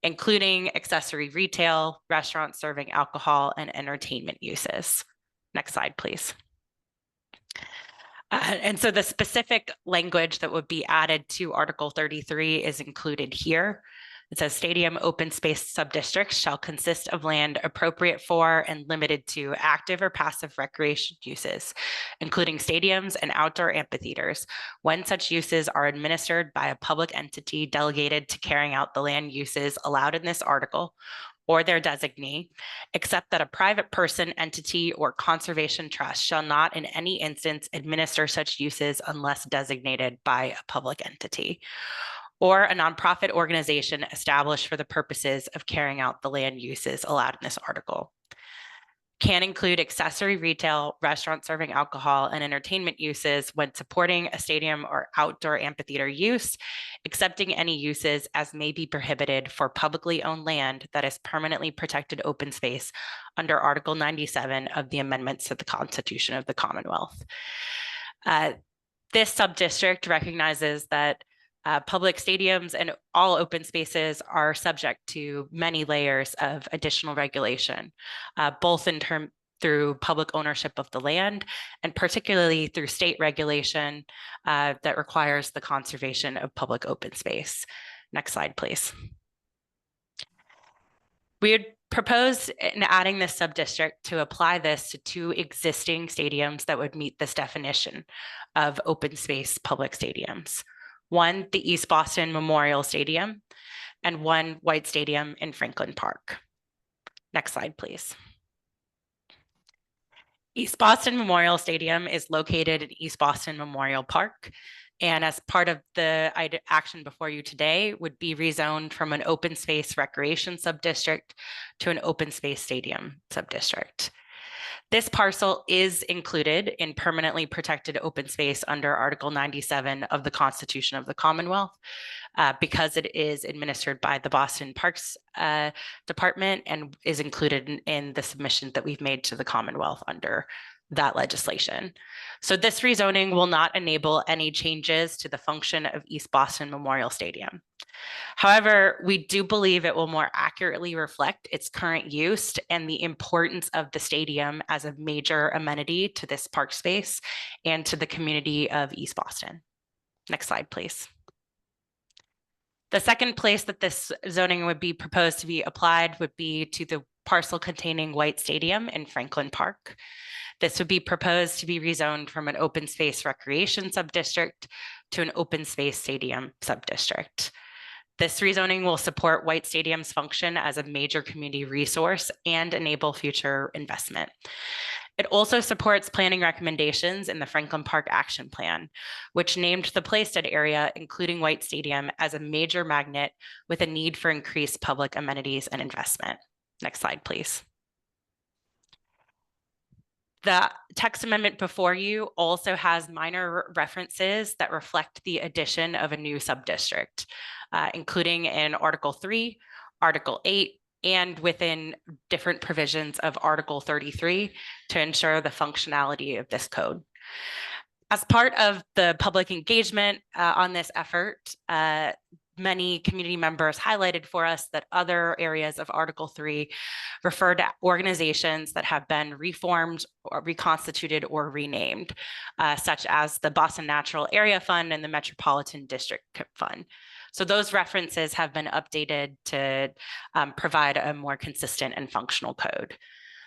including accessory retail, restaurants serving alcohol, and entertainment uses. Next slide, please. And so the specific language that would be added to Article 33 is included here. It says stadium open space subdistricts shall consist of land appropriate for and limited to active or passive recreation uses, including stadiums and outdoor amphitheaters, when such uses are administered by a public entity delegated to carrying out the land uses allowed in this article, or their designee, except that a private person, entity, or conservation trust shall not in any instance administer such uses unless designated by a public entity, or a nonprofit organization established for the purposes of carrying out the land uses allowed in this article. Can include accessory retail, restaurants serving alcohol, and entertainment uses when supporting a stadium or outdoor amphitheater use, accepting any uses as may be prohibited for publicly owned land that is permanently protected open space under Article 97 of the amendments to the Constitution of the Commonwealth. This subdistrict recognizes that public stadiums and all open spaces are subject to many layers of additional regulation, both in terms through public ownership of the land and particularly through state regulation that requires the conservation of public open space. Next slide, please. We had proposed in adding this subdistrict to apply this to 2 existing stadiums that would meet this definition of open space public stadiums. One, the East Boston Memorial Stadium, and one White Stadium in Franklin Park. Next slide, please. East Boston Memorial Stadium is located in East Boston Memorial Park, and as part of the action before you today would be rezoned from an open space recreation subdistrict to an open space stadium subdistrict. This parcel is included in permanently protected open space under Article 97 of the Constitution of the Commonwealth because it is administered by the Boston Parks Department and is included in the submission that we've made to the Commonwealth under that legislation. So this rezoning will not enable any changes to the function of East Boston Memorial Stadium. However, we do believe it will more accurately reflect its current use and the importance of the stadium as a major amenity to this park space and to the community of East Boston. Next slide, please. The second place that this zoning would be proposed to be applied would be to the parcel containing White Stadium in Franklin Park. This would be proposed to be rezoned from an open space recreation subdistrict to an open space stadium subdistrict. This rezoning will support White Stadium's function as a major community resource and enable future investment. It also supports planning recommendations in the Franklin Park Action Plan, which named the Playstead area, including White Stadium, as a major magnet with a need for increased public amenities and investment. Next slide, please. The text amendment before you also has minor references that reflect the addition of a new subdistrict, including in Article 3, Article 8, and within different provisions of Article 33 to ensure the functionality of this code. As part of the public engagement on this effort, many community members highlighted for us that other areas of Article 3 refer to organizations that have been reformed or reconstituted or renamed, such as the Boston Natural Area Fund and the Metropolitan District Fund. So those references have been updated to provide a more consistent and functional code.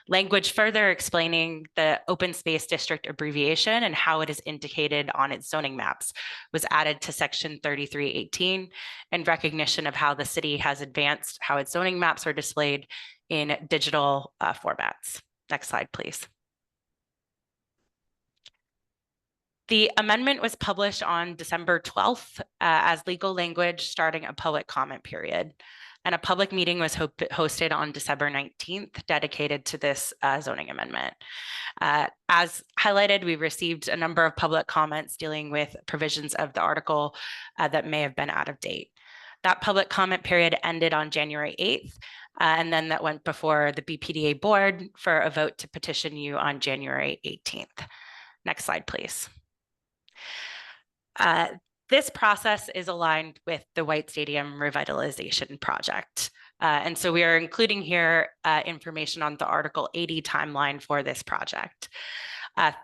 Language further explaining the open space district abbreviation and how it is indicated on its zoning maps was added to section 3318 in recognition of how the city has advanced how its zoning maps are displayed in digital formats. Next slide, please. The amendment was published on December 12th as legal language starting a public comment period. And a public meeting was hosted on December 19th dedicated to this zoning amendment. As highlighted, we received a number of public comments dealing with provisions of the article that may have been out of date. That public comment period ended on January 8th, and then that went before the BPDA board for a vote to petition you on January 18th. Next slide, please. This process is aligned with the White Stadium revitalization project. And so we are including here information on the Article 80 timeline for this project.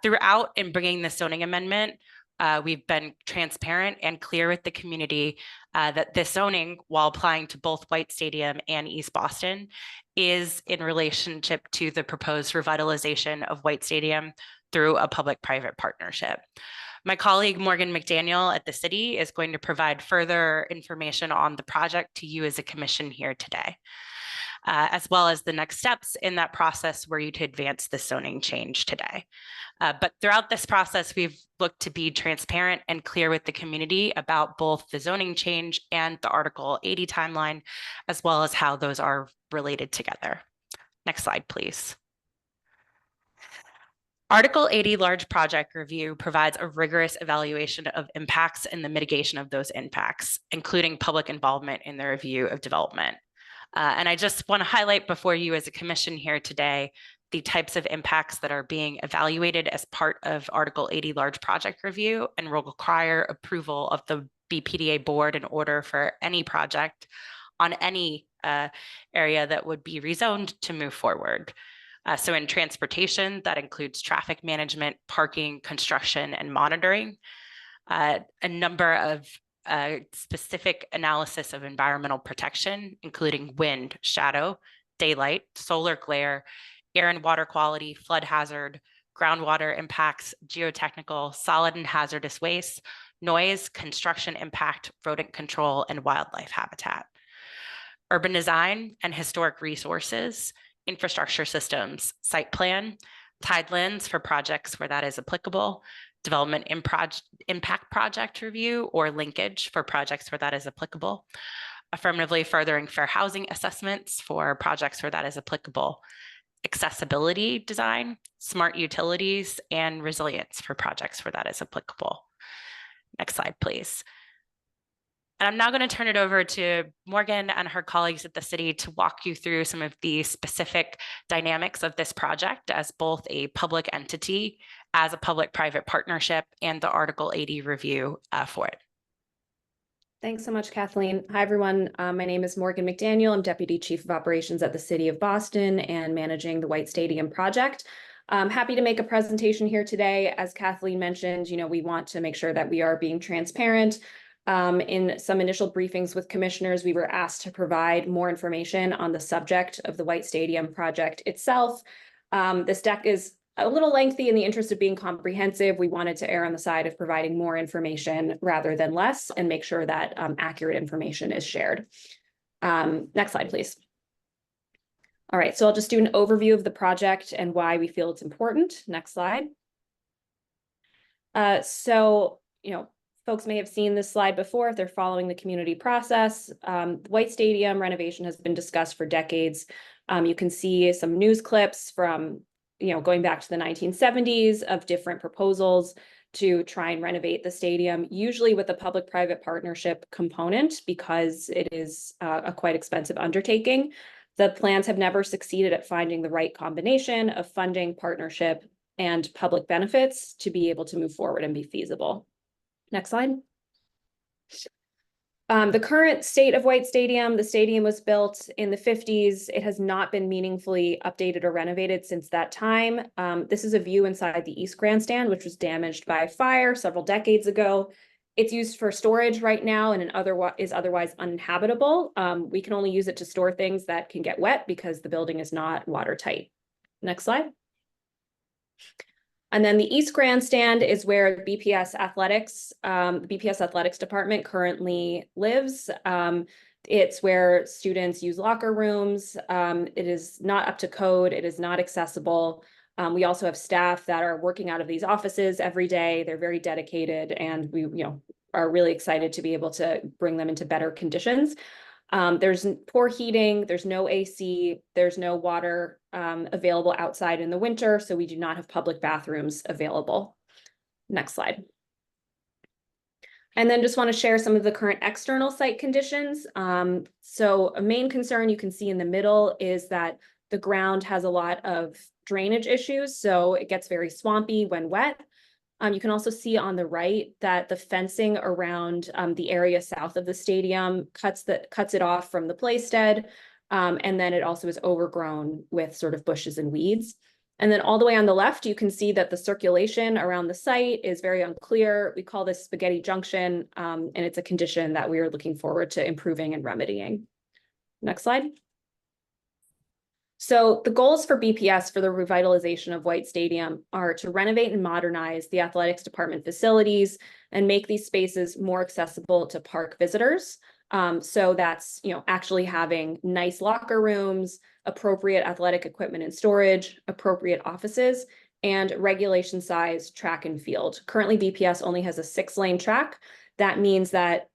Throughout in bringing the zoning amendment, we've been transparent and clear with the community that this zoning, while applying to both White Stadium and East Boston, is in relationship to the proposed revitalization of White Stadium through a public-private partnership. My colleague Morgan McDaniel at the city is going to provide further information on the project to you as a commission here today, as well as the next steps in that process were you to advance the zoning change today. But throughout this process, we've looked to be transparent and clear with the community about both the zoning change and the Article 80 timeline, as well as how those are related together. Next slide, please. Article 80 large project review provides a rigorous evaluation of impacts and the mitigation of those impacts, including public involvement in the review of development. And I just want to highlight before you as a commission here today, the types of impacts that are being evaluated as part of Article 80 large project review and will require approval of the BPDA board in order for any project on any area that would be rezoned to move forward. So in transportation, that includes traffic management, parking, construction, and monitoring. A number of specific analysis of environmental protection, including wind, shadow, daylight, solar glare, air and water quality, flood hazard, groundwater impacts, geotechnical, solid and hazardous waste, noise, construction impact, rodent control, and wildlife habitat. Urban design and historic resources, infrastructure systems, site plan, tidelands for projects where that is applicable, development impact project review or linkage for projects where that is applicable, affirmatively furthering fair housing assessments for projects where that is applicable, accessibility design, smart utilities, and resilience for projects where that is applicable. Next slide, please. And I'm now going to turn it over to Morgan and her colleagues at the city to walk you through some of the specific dynamics of this project as both a public entity, as a public-private partnership, and the Article 80 review for it. Thanks so much, Kathleen. Hi, everyone. My name is Morgan McDaniel. I'm Deputy Chief of Operations at the City of Boston and managing the White Stadium project. I'm happy to make a presentation here today. As Kathleen mentioned, we want to make sure that we are being transparent. In some initial briefings with commissioners, we were asked to provide more information on the subject of the White Stadium project itself. This deck is a little lengthy. In the interest of being comprehensive, we wanted to err on the side of providing more information rather than less and make sure that accurate information is shared. Next slide, please. All right, so I'll just do an overview of the project and why we feel it's important. Next slide. Folks may have seen this slide before if they're following the community process. The White Stadium renovation has been discussed for decades. You can see some news clips from, going back to the 1970s of different proposals to try and renovate the stadium, usually with a public-private partnership component because it is a quite expensive undertaking. The plans have never succeeded at finding the right combination of funding, partnership, and public benefits to be able to move forward and be feasible. Next slide. The current state of White Stadium, the stadium was built in the 50s. It has not been meaningfully updated or renovated since that time. This is a view inside the East Grandstand, which was damaged by fire several decades ago. It's used for storage right now and is otherwise uninhabitable. We can only use it to store things that can get wet because the building is not watertight. Next slide. And then the East Grandstand is where the BPS Athletics Department currently lives. It's where students use locker rooms. It is not up to code. It is not accessible. We also have staff that are working out of these offices every day. They're very dedicated, and we, are really excited to be able to bring them into better conditions. There's poor heating, there's no AC, there's no water available outside in the winter, so we do not have public bathrooms available. Next slide. And then just want to share some of the current external site conditions. So a main concern you can see in the middle is that the ground has a lot of drainage issues, so it gets very swampy when wet. You can also see on the right that the fencing around the area south of the stadium cuts it off from the playstead, and then it also is overgrown with sort of bushes and weeds. And then all the way on the left, you can see that the circulation around the site is very unclear. We call this spaghetti junction, and it's a condition that we are looking forward to improving and remedying. Next slide. So the goals for BPS for the revitalization of White Stadium are to renovate and modernize the athletics department facilities and make these spaces more accessible to park visitors. So that's, actually having nice locker rooms, appropriate athletic equipment and storage, appropriate offices, and regulation size track and field. Currently, BPS only has a 6-lane track. That means that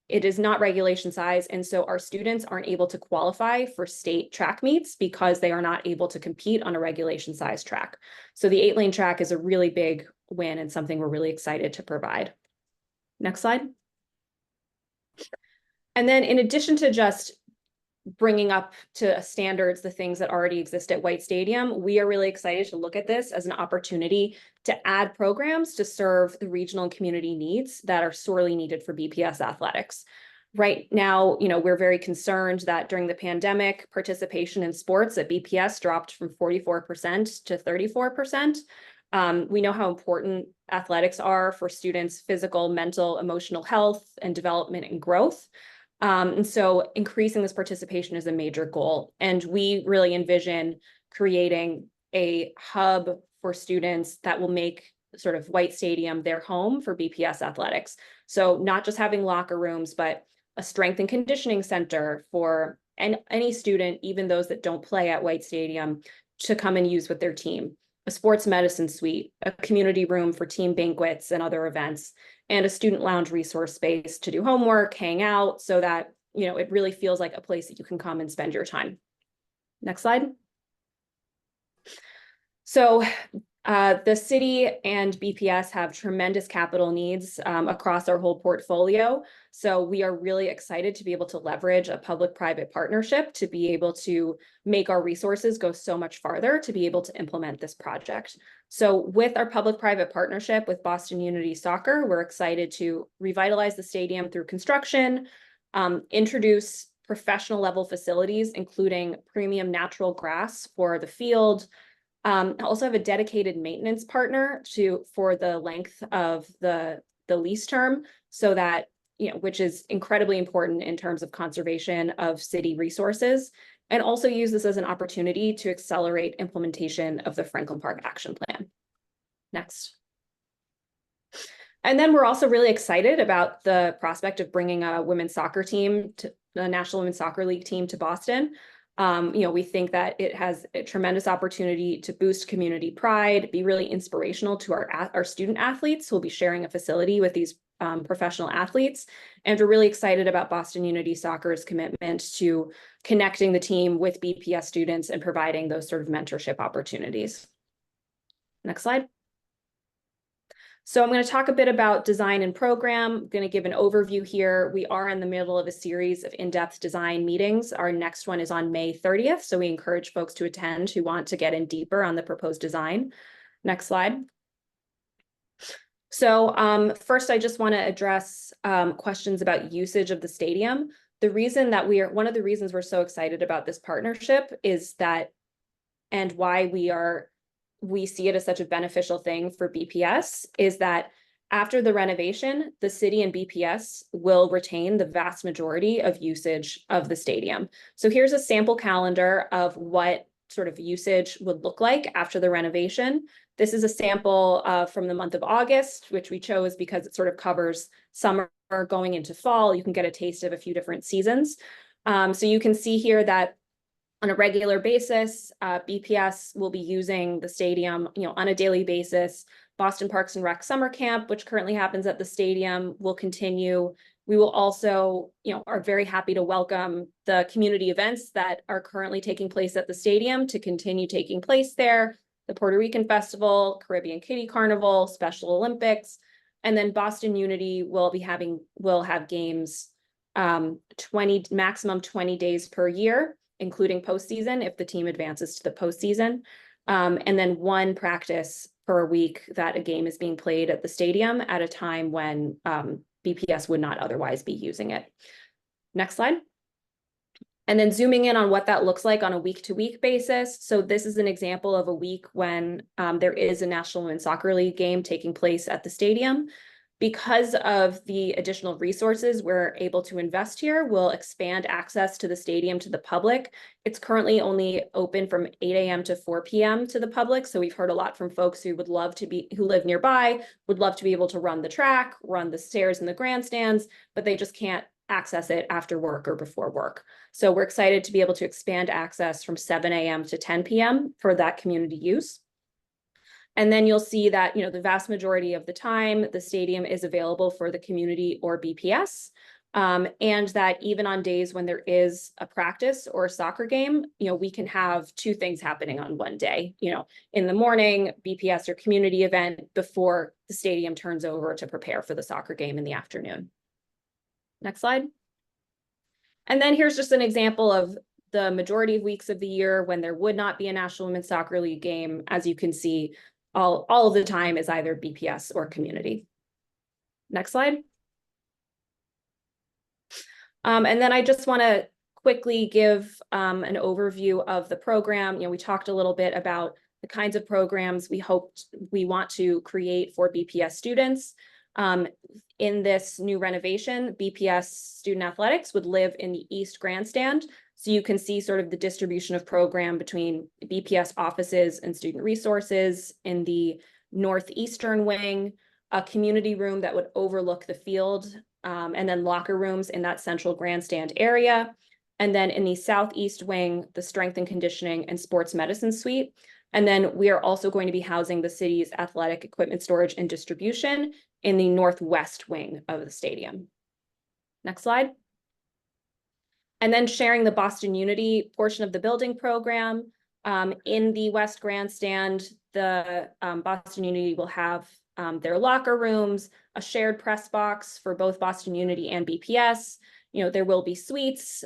it is not regulation size, and so our students aren't able to qualify for state track meets because they are not able to compete on a regulation size track. So the 8-lane track is a really big win and something we're really excited to provide. Next slide. And then in addition to just bringing up to standards the things that already exist at White Stadium, we are really excited to look at this as an opportunity to add programs to serve the regional and community needs that are sorely needed for BPS athletics. Right now, we're very concerned that during the pandemic, participation in sports at BPS dropped from 44% to 34%. We know how important athletics are for students' physical, mental, emotional health and development and growth. And so increasing this participation is a major goal. And we really envision creating a hub for students that will make sort of White Stadium their home for BPS athletics. So not just having locker rooms, but a strength and conditioning center for any student, even those that don't play at White Stadium, to come and use with their team. A sports medicine suite, a community room for team banquets and other events, and a student lounge resource space to do homework, hang out, so that, it really feels like a place that you can come and spend your time. Next slide. So the city and BPS have tremendous capital needs across our whole portfolio. So we are really excited to be able to leverage a public-private partnership to be able to make our resources go so much farther to be able to implement this project. So with our public-private partnership with Boston Unity Soccer, we're excited to revitalize the stadium through construction, introduce professional level facilities, including premium natural grass for the field, also have a dedicated maintenance partner for the length of the lease term, so that, which is incredibly important in terms of conservation of city resources, and also use this as an opportunity to accelerate implementation of the Franklin Park Action Plan. Next. And then we're also really excited about the prospect of bringing a women's soccer team, the National Women's Soccer League team, to Boston. We think that it has a tremendous opportunity to boost community pride, be really inspirational to our student athletes who will be sharing a facility with these professional athletes. And we're really excited about Boston Unity Soccer's commitment to connecting the team with BPS students and providing those sort of mentorship opportunities. Next slide. So I'm going to talk a bit about design and program. I'm going to give an overview here. We are in the middle of a series of in-depth design meetings. Our next one is on May 30th, so we encourage folks to attend who want to get in deeper on the proposed design. Next slide. So first, I just want to address questions about usage of the stadium. One of the reasons we're so excited about this partnership is that, and why we see it as such a beneficial thing for BPS, is that after the renovation, the city and BPS will retain the vast majority of usage of the stadium. So here's a sample calendar of what sort of usage would look like after the renovation. This is a sample from the month of August, which we chose because it sort of covers summer going into fall. You can get a taste of a few different seasons. So you can see here that on a regular basis, BPS will be using the stadium, on a daily basis. Boston Parks and Rec Summer Camp, which currently happens at the stadium, will continue. We will also, are very happy to welcome the community events that are currently taking place at the stadium to continue taking place there. The Puerto Rican Festival, Caribbean Kitty Carnival, Special Olympics, and then Boston Unity will have games maximum 20 days per year, including postseason if the team advances to the postseason. And then one practice per week that a game is being played at the stadium at a time when BPS would not otherwise be using it. Next slide. And then zooming in on what that looks like on a week-to-week basis. So this is an example of a week when there is a National Women's Soccer League game taking place at the stadium. Because of the additional resources we're able to invest here, we'll expand access to the stadium to the public. It's currently only open from 8 a.m. to 4 p.m. to the public. So we've heard a lot from folks who who live nearby, would love to be able to run the track, run the stairs in the grandstands, but they just can't access it after work or before work. So we're excited to be able to expand access from 7 a.m. to 10 p.m. for that community use. And then you'll see that, the vast majority of the time, the stadium is available for the community or BPS. And that even on days when there is a practice or a soccer game, we can have two things happening on one day, in the morning, BPS or community event before the stadium turns over to prepare for the soccer game in the afternoon. Next slide. And then here's just an example of the majority of weeks of the year when there would not be a National Women's Soccer League game. As you can see, all of the time is either BPS or community. Next slide. And then I just want to quickly give an overview of the program. We talked a little bit about the kinds of programs we want to create for BPS students. In this new renovation, BPS student athletics would live in the East Grandstand. So you can see sort of the distribution of program between BPS offices and student resources in the northeastern wing, a community room that would overlook the field, and then locker rooms in that central grandstand area. And then in the southeast wing, the strength and conditioning and sports medicine suite. And then we are also going to be housing the city's athletic equipment storage and distribution in the northwest wing of the stadium. Next slide. And then sharing the Boston Unity portion of the building program. In the West Grandstand, the Boston Unity will have their locker rooms, a shared press box for both Boston Unity and BPS. There will be suites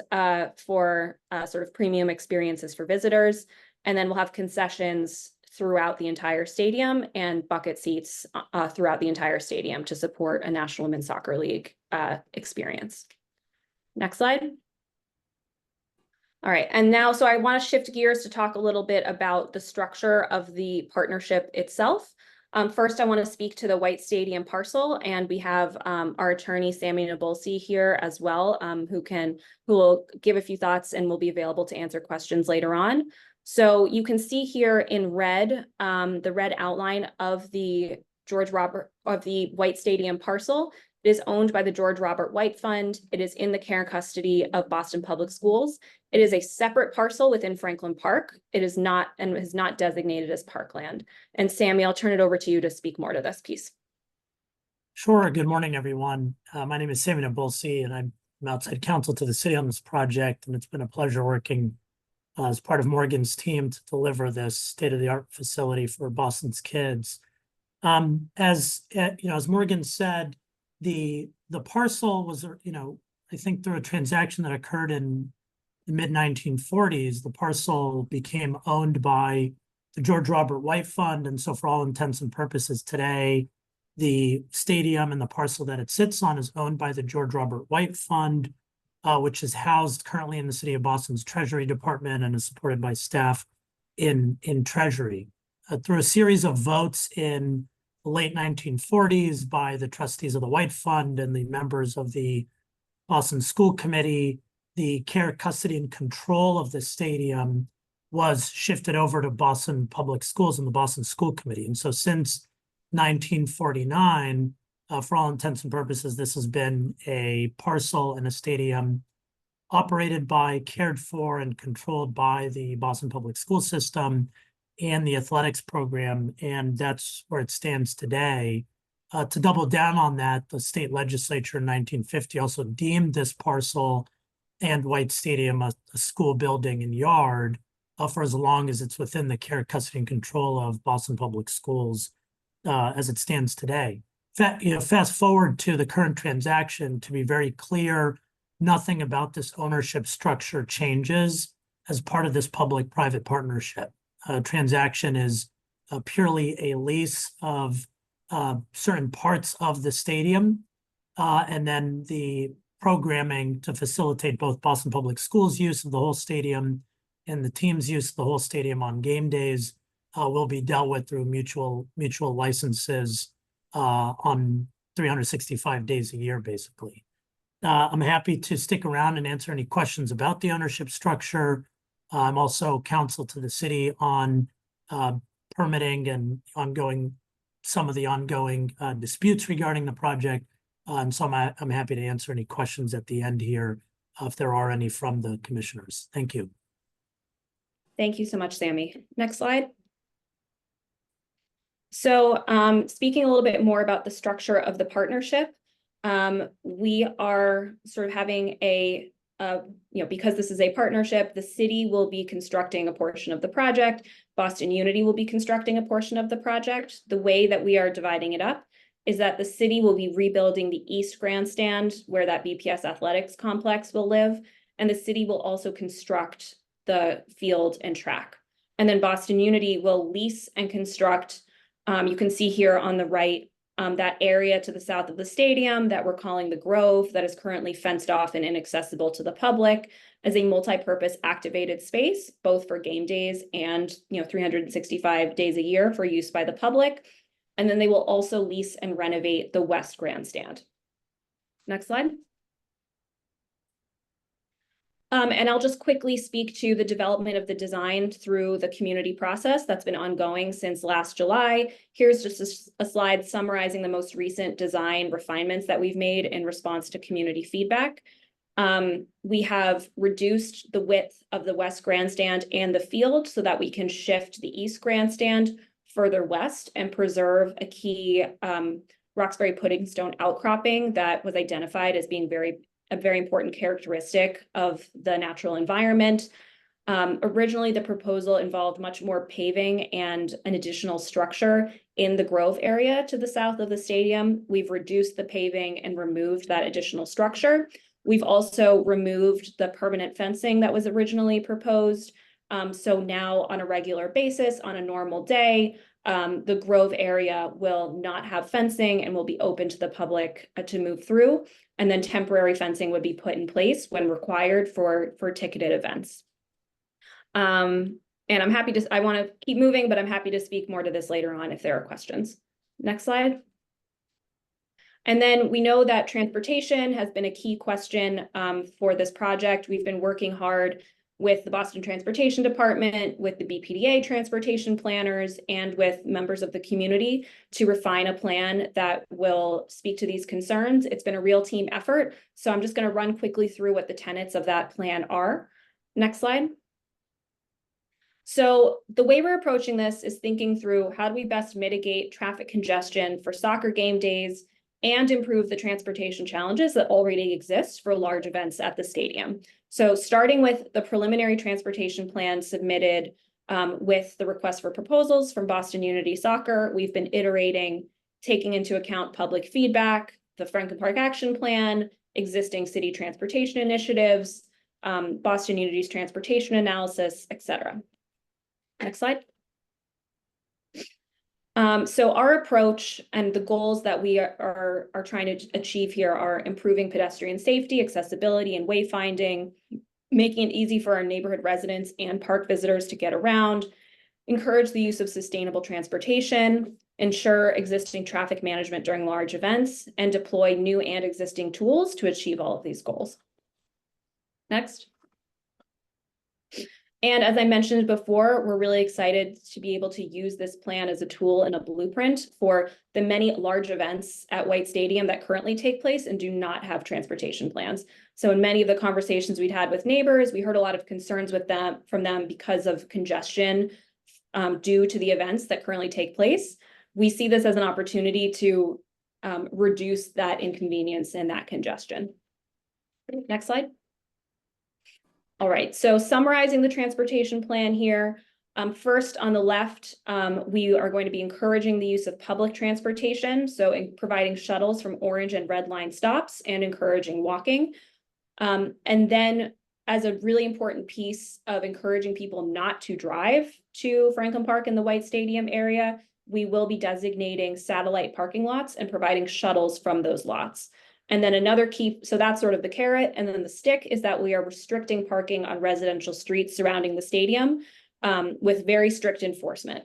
for sort of premium experiences for visitors. And then we'll have concessions throughout the entire stadium and bucket seats throughout the entire stadium to support a National Women's Soccer League experience. Next slide. All right, and now, so I want to shift gears to talk a little bit about the structure of the partnership itself. First, I want to speak to the White Stadium parcel, and we have our attorney, Sammy Nabulsi, here as well, who will give a few thoughts and will be available to answer questions later on. So you can see here in red, the red outline of the White Stadium parcel. It is owned by the George Robert White Fund. It is in the care and custody of Boston Public Schools. It is a separate parcel within Franklin Park. It is not and is not designated as parkland. And Sammy, I'll turn it over to you to speak more to this piece. Sure. Good morning, everyone. My name is Sammy Nabulsi, and I'm outside counsel to the city on this project. And it's been a pleasure working as part of Morgan's team to deliver this state-of-the-art facility for Boston's kids. As Morgan said, the parcel was, I think through a transaction that occurred in the mid-1940s, the parcel became owned by the George Robert White Fund. And so for all intents and purposes today, the stadium and the parcel that it sits on is owned by the George Robert White Fund, which is housed currently in the City of Boston's Treasury Department and is supported by staff in Treasury. Through a series of votes in the late 1940s by the trustees of the White Fund and the members of the Boston School Committee, the care, custody, and control of the stadium was shifted over to Boston Public Schools and the Boston School Committee. And so since 1949, for all intents and purposes, this has been a parcel and a stadium operated by, cared for, and controlled by the Boston Public School System and the athletics program. And that's where it stands today. To double down on that, the state legislature in 1950 also deemed this parcel and White Stadium a school building and yard for as long as it's within the care, custody, and control of Boston Public Schools as it stands today. Fast forward to the current transaction, to be very clear, nothing about this ownership structure changes as part of this public-private partnership. Transaction is purely a lease of certain parts of the stadium, and then the programming to facilitate both Boston Public Schools' use of the whole stadium and the team's use of the whole stadium on game days will be dealt with through mutual licenses on 365 days a year, basically. I'm happy to stick around and answer any questions about the ownership structure. I'm also counsel to the city on permitting and some of the ongoing disputes regarding the project. And so I'm happy to answer any questions at the end here if there are any from the commissioners. Thank you. Thank you so much, Sammy. Next slide. So speaking a little bit more about the structure of the partnership, we are sort of having because this is a partnership, the city will be constructing a portion of the project. Boston Unity will be constructing a portion of the project. The way that we are dividing it up is that the city will be rebuilding the East Grandstand where that BPS athletics complex will live. And the city will also construct the field and track. And then Boston Unity will lease and construct, you can see here on the right, that area to the south of the stadium that we're calling the Grove, that is currently fenced off and inaccessible to the public, as a multi-purpose activated space, both for game days and 365 days a year for use by the public. And then they will also lease and renovate the West Grandstand. Next slide. And I'll just quickly speak to the development of the design through the community process that's been ongoing since last July. Here's just a slide summarizing the most recent design refinements that we've made in response to community feedback. We have reduced the width of the West Grandstand and the field so that we can shift the East Grandstand further west and preserve a key Roxbury pudding stone outcropping that was identified as being a very important characteristic of the natural environment. Originally, the proposal involved much more paving and an additional structure in the Grove area to the south of the stadium. We've reduced the paving and removed that additional structure. We've also removed the permanent fencing that was originally proposed. So now on a regular basis, on a normal day, the Grove area will not have fencing and will be open to the public to move through. And then temporary fencing would be put in place when required for ticketed events. And I'm happy to, I want to keep moving, but I'm happy to speak more to this later on if there are questions. Next slide. And then we know that transportation has been a key question for this project. We've been working hard with the Boston Transportation Department, with the BPDA transportation planners, and with members of the community to refine a plan that will speak to these concerns. It's been a real team effort, so I'm just going to run quickly through what the tenets of that plan are. Next slide. So the way we're approaching this is thinking through how do we best mitigate traffic congestion for soccer game days and improve the transportation challenges that already exist for large events at the stadium. So starting with the preliminary transportation plan submitted with the request for proposals from Boston Unity Soccer, we've been iterating, taking into account public feedback, the Franklin Park Action Plan, existing city transportation initiatives, Boston Unity's transportation analysis, etc. Next slide. So our approach and the goals that we are trying to achieve here are improving pedestrian safety, accessibility, and wayfinding, making it easy for our neighborhood residents and park visitors to get around, encourage the use of sustainable transportation, ensure existing traffic management during large events, and deploy new and existing tools to achieve all of these goals. Next. And as I mentioned before, we're really excited to be able to use this plan as a tool and a blueprint for the many large events at White Stadium that currently take place and do not have transportation plans. So in many of the conversations we'd had with neighbors, we heard a lot of concerns from them because of congestion due to the events that currently take place. We see this as an opportunity to reduce that inconvenience and that congestion. Next slide. All right, so summarizing the transportation plan here. First, on the left, we are going to be encouraging the use of public transportation, so providing shuttles from orange and red line stops and encouraging walking. And then as a really important piece of encouraging people not to drive to Franklin Park and the White Stadium area, we will be designating satellite parking lots and providing shuttles from those lots. And then another key, so that's sort of the carrot, and then the stick is that we are restricting parking on residential streets surrounding the stadium with very strict enforcement.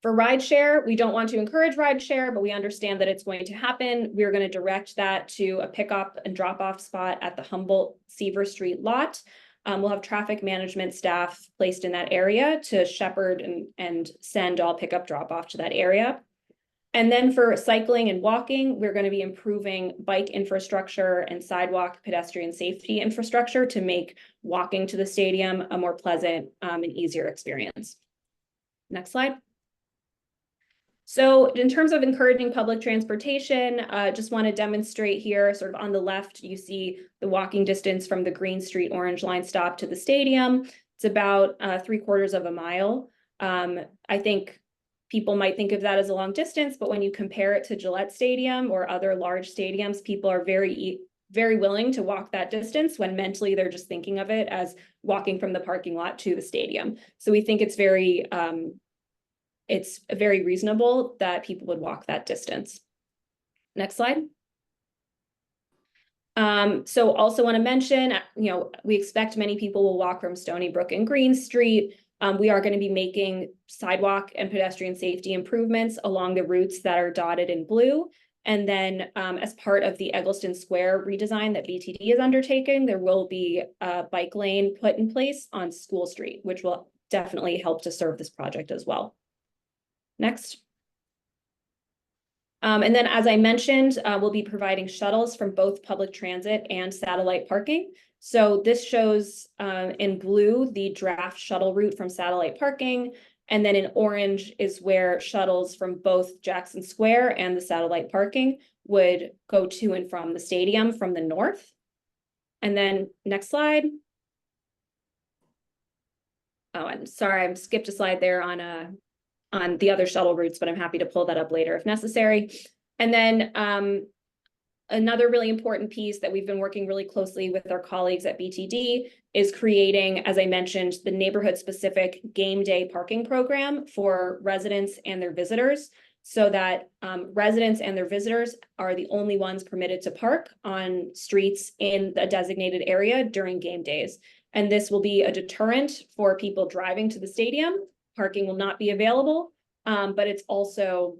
For rideshare, we don't want to encourage rideshare, but we understand that it's going to happen. We're going to direct that to a pickup and drop-off spot at the Humboldt-Seaver Street lot. We'll have traffic management staff placed in that area to shepherd and send all pickup drop-off to that area. And then for cycling and walking, we're going to be improving bike infrastructure and sidewalk pedestrian safety infrastructure to make walking to the stadium a more pleasant and easier experience. Next slide. So in terms of encouraging public transportation, just want to demonstrate here, sort of on the left, you see the walking distance from the Green Street Orange Line stop to the stadium. It's about 3/4 of a mile. I think people might think of that as a long distance, but when you compare it to Gillette Stadium or other large stadiums, people are very willing to walk that distance when mentally they're just thinking of it as walking from the parking lot to the stadium. So we think it's very reasonable that people would walk that distance. Next slide. So also want to mention, we expect many people will walk from Stony Brook and Green Street. We are going to be making sidewalk and pedestrian safety improvements along the routes that are dotted in blue. And then as part of the Eggleston Square redesign that BTD is undertaking, there will be a bike lane put in place on School Street, which will definitely help to serve this project as well. Next. And then, as I mentioned, we'll be providing shuttles from both public transit and satellite parking. So this shows in blue the draft shuttle route from satellite parking. And then in orange is where shuttles from both Jackson Square and the satellite parking would go to and from the stadium from the north. And then next slide. Oh, I'm sorry, I skipped a slide there on the other shuttle routes, but I'm happy to pull that up later if necessary. And then another really important piece that we've been working really closely with our colleagues at BTD is creating, as I mentioned, the neighborhood-specific game day parking program for residents and their visitors, so that residents and their visitors are the only ones permitted to park on streets in a designated area during game days. And this will be a deterrent for people driving to the stadium. Parking will not be available, but it's also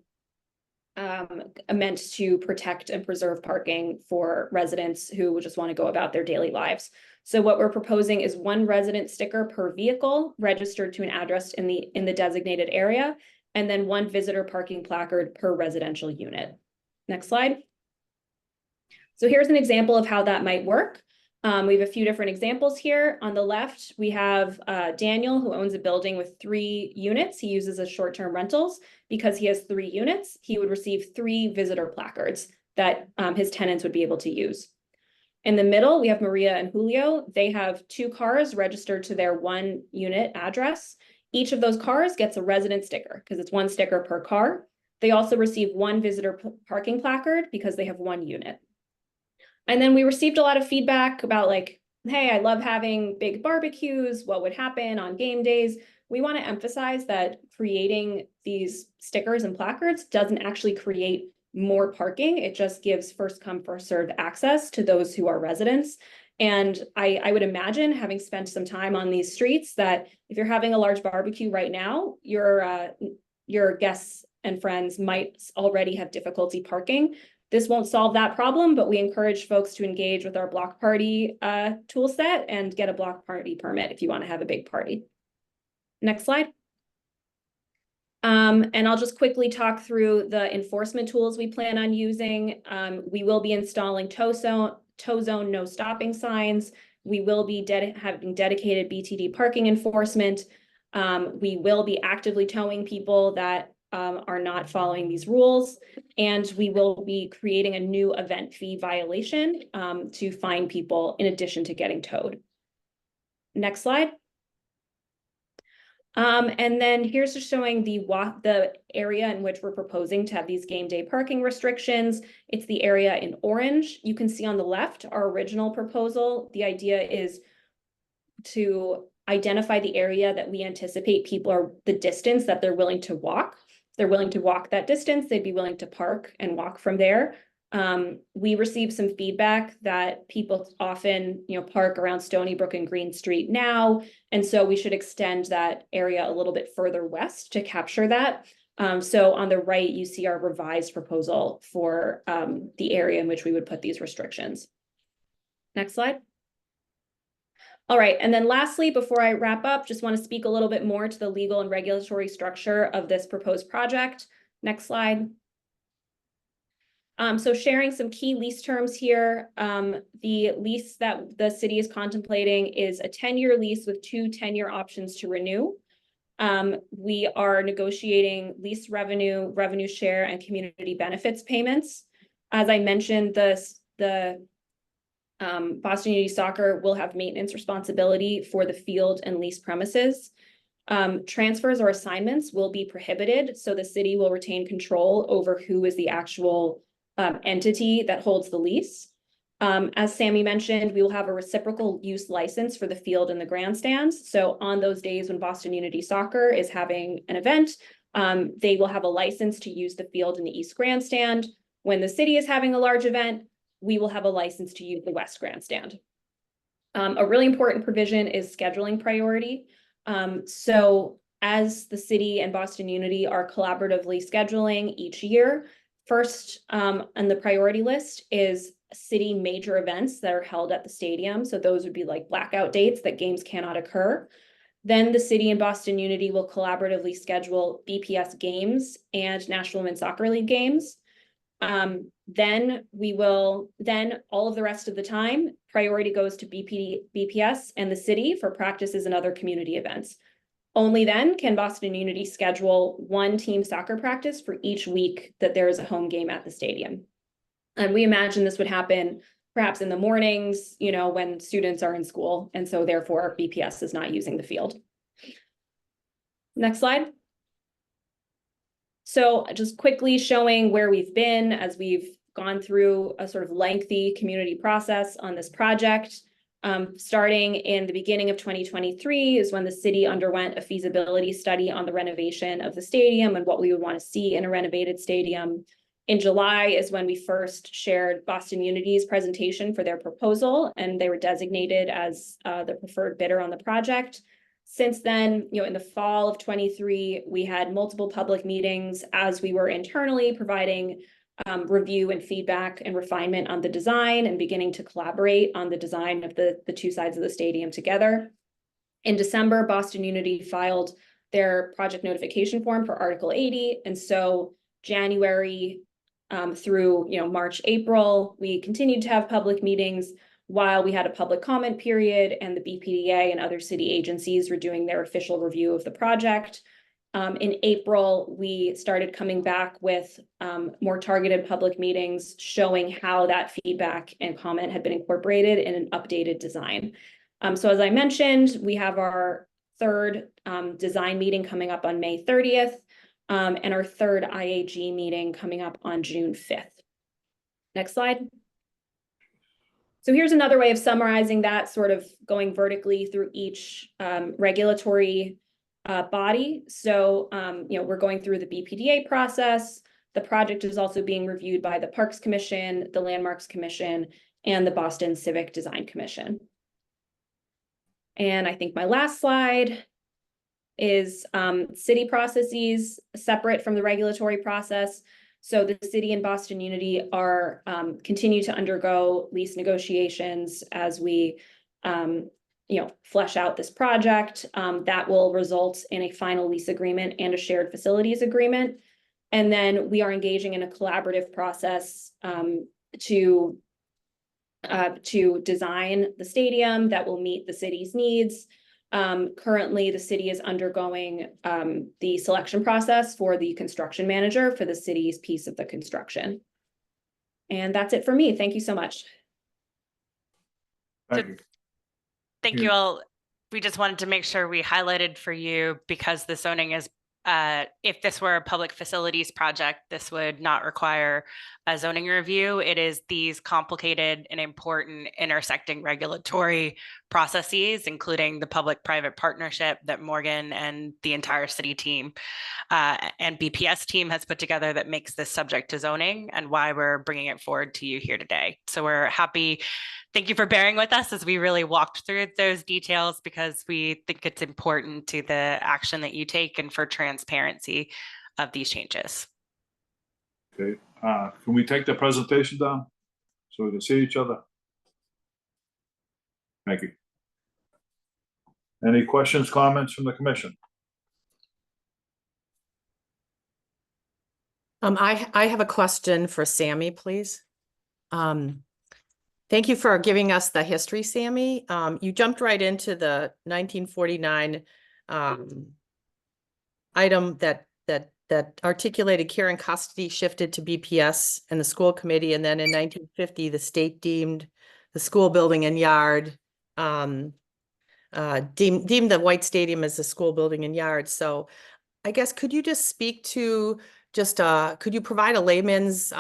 meant to protect and preserve parking for residents who just want to go about their daily lives. So what we're proposing is one resident sticker per vehicle registered to an address in the designated area, and then one visitor parking placard per residential unit. Next slide. So here's an example of how that might work. We have a few different examples here. On the left, we have Daniel, who owns a building with 3 units. He uses as short-term rentals. Because he has 3 units, he would receive 3 visitor placards that his tenants would be able to use. In the middle, we have Maria and Julio. They have 2 cars registered to their 1 unit address. Each of those cars gets a resident sticker because it's 1 sticker per car. They also receive 1 visitor parking placard because they have 1 unit. And then we received a lot of feedback about like, hey, I love having big barbecues. What would happen on game days? We want to emphasize that creating these stickers and placards doesn't actually create more parking. It just gives first come, first served access to those who are residents. And I would imagine, having spent some time on these streets, that if you're having a large barbecue right now, your guests and friends might already have difficulty parking. This won't solve that problem, but we encourage folks to engage with our block party tool set and get a block party permit if you want to have a big party. Next slide. And I'll just quickly talk through the enforcement tools we plan on using. We will be installing tow zone no stopping signs. We will be having dedicated BTD parking enforcement. We will be actively towing people that are not following these rules. And we will be creating a new event fee violation to fine people in addition to getting towed. Next slide. And then here's just showing the area in which we're proposing to have these game day parking restrictions. It's the area in orange. You can see on the left our original proposal. The idea is to identify the area that we anticipate people are the distance that they're willing to walk. If they're willing to walk that distance, they'd be willing to park and walk from there. We received some feedback that people often, park around Stony Brook and Green Street now. And so we should extend that area a little bit further west to capture that. So on the right, you see our revised proposal for the area in which we would put these restrictions. Next slide. All right, and then lastly, before I wrap up, just want to speak a little bit more to the legal and regulatory structure of this proposed project. Next slide. So sharing some key lease terms here. The lease that the city is contemplating is a 10-year lease with 2 10-year options to renew. We are negotiating lease revenue, revenue share, and community benefits payments. As I mentioned, the Boston Unity Soccer will have maintenance responsibility for the field and lease premises. Transfers or assignments will be prohibited, so the city will retain control over who is the actual entity that holds the lease. As Sammy mentioned, we will have a reciprocal use license for the field and the grandstands. So on those days when Boston Unity Soccer is having an event, they will have a license to use the field in the East Grandstand. When the city is having a large event, we will have a license to use the West Grandstand. A really important provision is scheduling priority. So as the city and Boston Unity are collaboratively scheduling each year, first on the priority list is city major events that are held at the stadium. So those would be like blackout dates that games cannot occur. Then the city and Boston Unity will collaboratively schedule BPS games and National Women's Soccer League games. Then all of the rest of the time, priority goes to BPS and the city for practices and other community events. Only then can Boston Unity schedule 1 team soccer practice for each week that there is a home game at the stadium. And we imagine this would happen perhaps in the mornings, when students are in school, and so therefore BPS is not using the field. Next slide. So just quickly showing where we've been as we've gone through a sort of lengthy community process on this project. Starting in the beginning of 2023 is when the city underwent a feasibility study on the renovation of the stadium and what we would want to see in a renovated stadium. In July is when we first shared Boston Unity's presentation for their proposal, and they were designated as the preferred bidder on the project. Since then, in the fall of 23, we had multiple public meetings as we were internally providing review and feedback and refinement on the design and beginning to collaborate on the design of the 2 sides of the stadium together. In December, Boston Unity filed their project notification form for Article 80. And so January through March, April, we continued to have public meetings while we had a public comment period and the BPDA and other city agencies were doing their official review of the project. In April, we started coming back with more targeted public meetings showing how that feedback and comment had been incorporated in an updated design. So as I mentioned, we have our 3rd design meeting coming up on May 30th and our 3rd IAG meeting coming up on June 5th. Next slide. So here's another way of summarizing that, sort of going vertically through each regulatory body. So, we're going through the BPDA process. The project is also being reviewed by the Parks Commission, the Landmarks Commission, and the Boston Civic Design Commission. And I think my last slide is city processes separate from the regulatory process. So the city and Boston Unity are continue to undergo lease negotiations as we flesh out this project. That will result in a final lease agreement and a shared facilities agreement. And then we are engaging in a collaborative process to design the stadium that will meet the city's needs. Currently, the city is undergoing the selection process for the construction manager for the city's piece of the construction. And that's it for me. Thank you so much. Thank you. Thank you all. We just wanted to make sure we highlighted for you, because the zoning is, if this were a public facilities project, this would not require a zoning review. It is these complicated and important intersecting regulatory processes, including the public-private partnership that Morgan and the entire city team and BPS team has put together that makes this subject to zoning, and why we're bringing it forward to you here today. So we're happy. Thank you for bearing with us as we really walked through those details, because we think it's important to the action that you take and for transparency of these changes. Okay, can we take the presentation down so we can see each other? Thank you. Any questions, comments from the commission? I have a question for Sammy, please. Thank you for giving us the history, Sammy. You jumped right into the 1949 item that articulated care and custody shifted to BPS and the school committee, and then in 1950 the state deemed the school building and yard deemed the White Stadium as a school building and yard. So I guess could you just speak to could you provide a layman's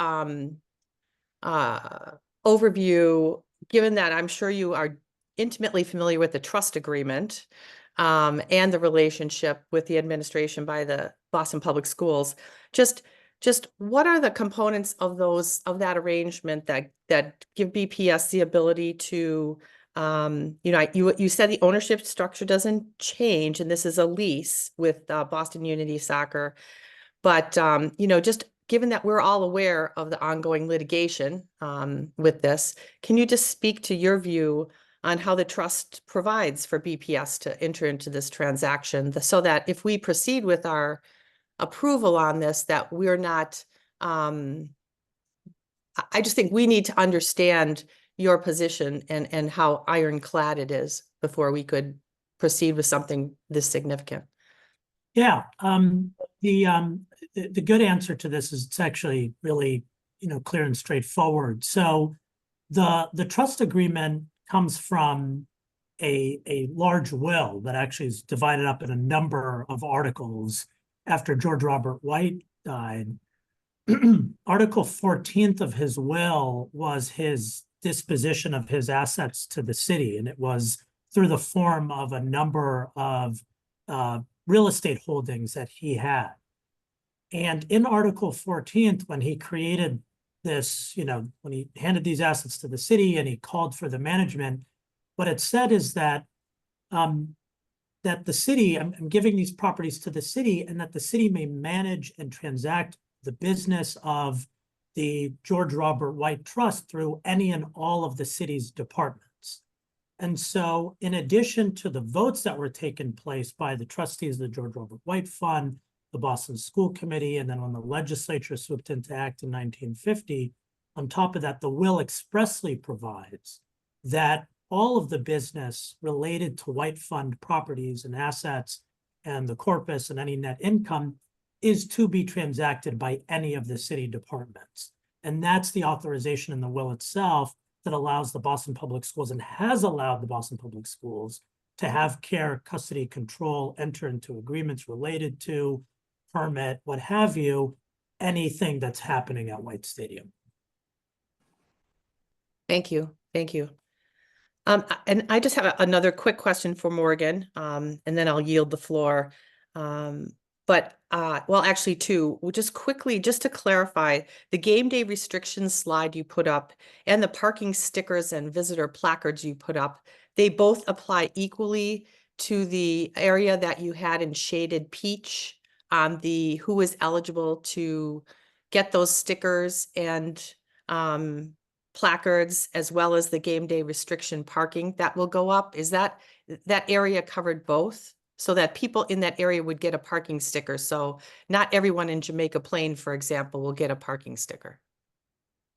overview, given that I'm sure you are intimately familiar with the trust agreement and the relationship with the administration by the Boston Public Schools. Just what are the components of that arrangement that give BPS the ability to, you said the ownership structure doesn't change, and this is a lease with Boston Unity Soccer, but just given that we're all aware of the ongoing litigation with this, can you just speak to your view on how the trust provides for BPS to enter into this transaction, so that if we proceed with our approval on this, that we're not, I just think we need to understand your position and how ironclad it is before we could proceed with something this significant. Yeah, the good answer to this is it's actually really, clear and straightforward. So the trust agreement comes from a large will that actually is divided up in a number of articles after George Robert White died. Article 14th of his will was his disposition of his assets to the city, and it was through the form of a number of real estate holdings that he had. And in Article 14th, when he created this, when he handed these assets to the city and he called for the management, what it said is that that the city, I'm giving these properties to the city, and that the city may manage and transact the business of the George Robert White Trust through any and all of the city's departments. And so in addition to the votes that were taking place by the trustees of the George Robert White Fund, the Boston School Committee, and then when the legislature swooped into act in 1950, on top of that, the will expressly provides that all of the business related to White Fund properties and assets and the corpus and any net income is to be transacted by any of the city departments. And that's the authorization in the will itself that allows the Boston Public Schools and has allowed the Boston Public Schools to have care, custody, control, enter into agreements related to, permit, what have you, anything that's happening at White Stadium. Thank you. Thank you. And I just have another quick question for Morgan, and then I'll yield the floor. Well, actually two, just quickly, just to clarify, the game day restrictions slide you put up and the parking stickers and visitor placards you put up, they both apply equally to the area that you had in shaded peach on the who is eligible to get those stickers and placards, as well as the game day restriction parking that will go up. Is that area covered both, so that people in that area would get a parking sticker? So not everyone in Jamaica Plain, for example, will get a parking sticker.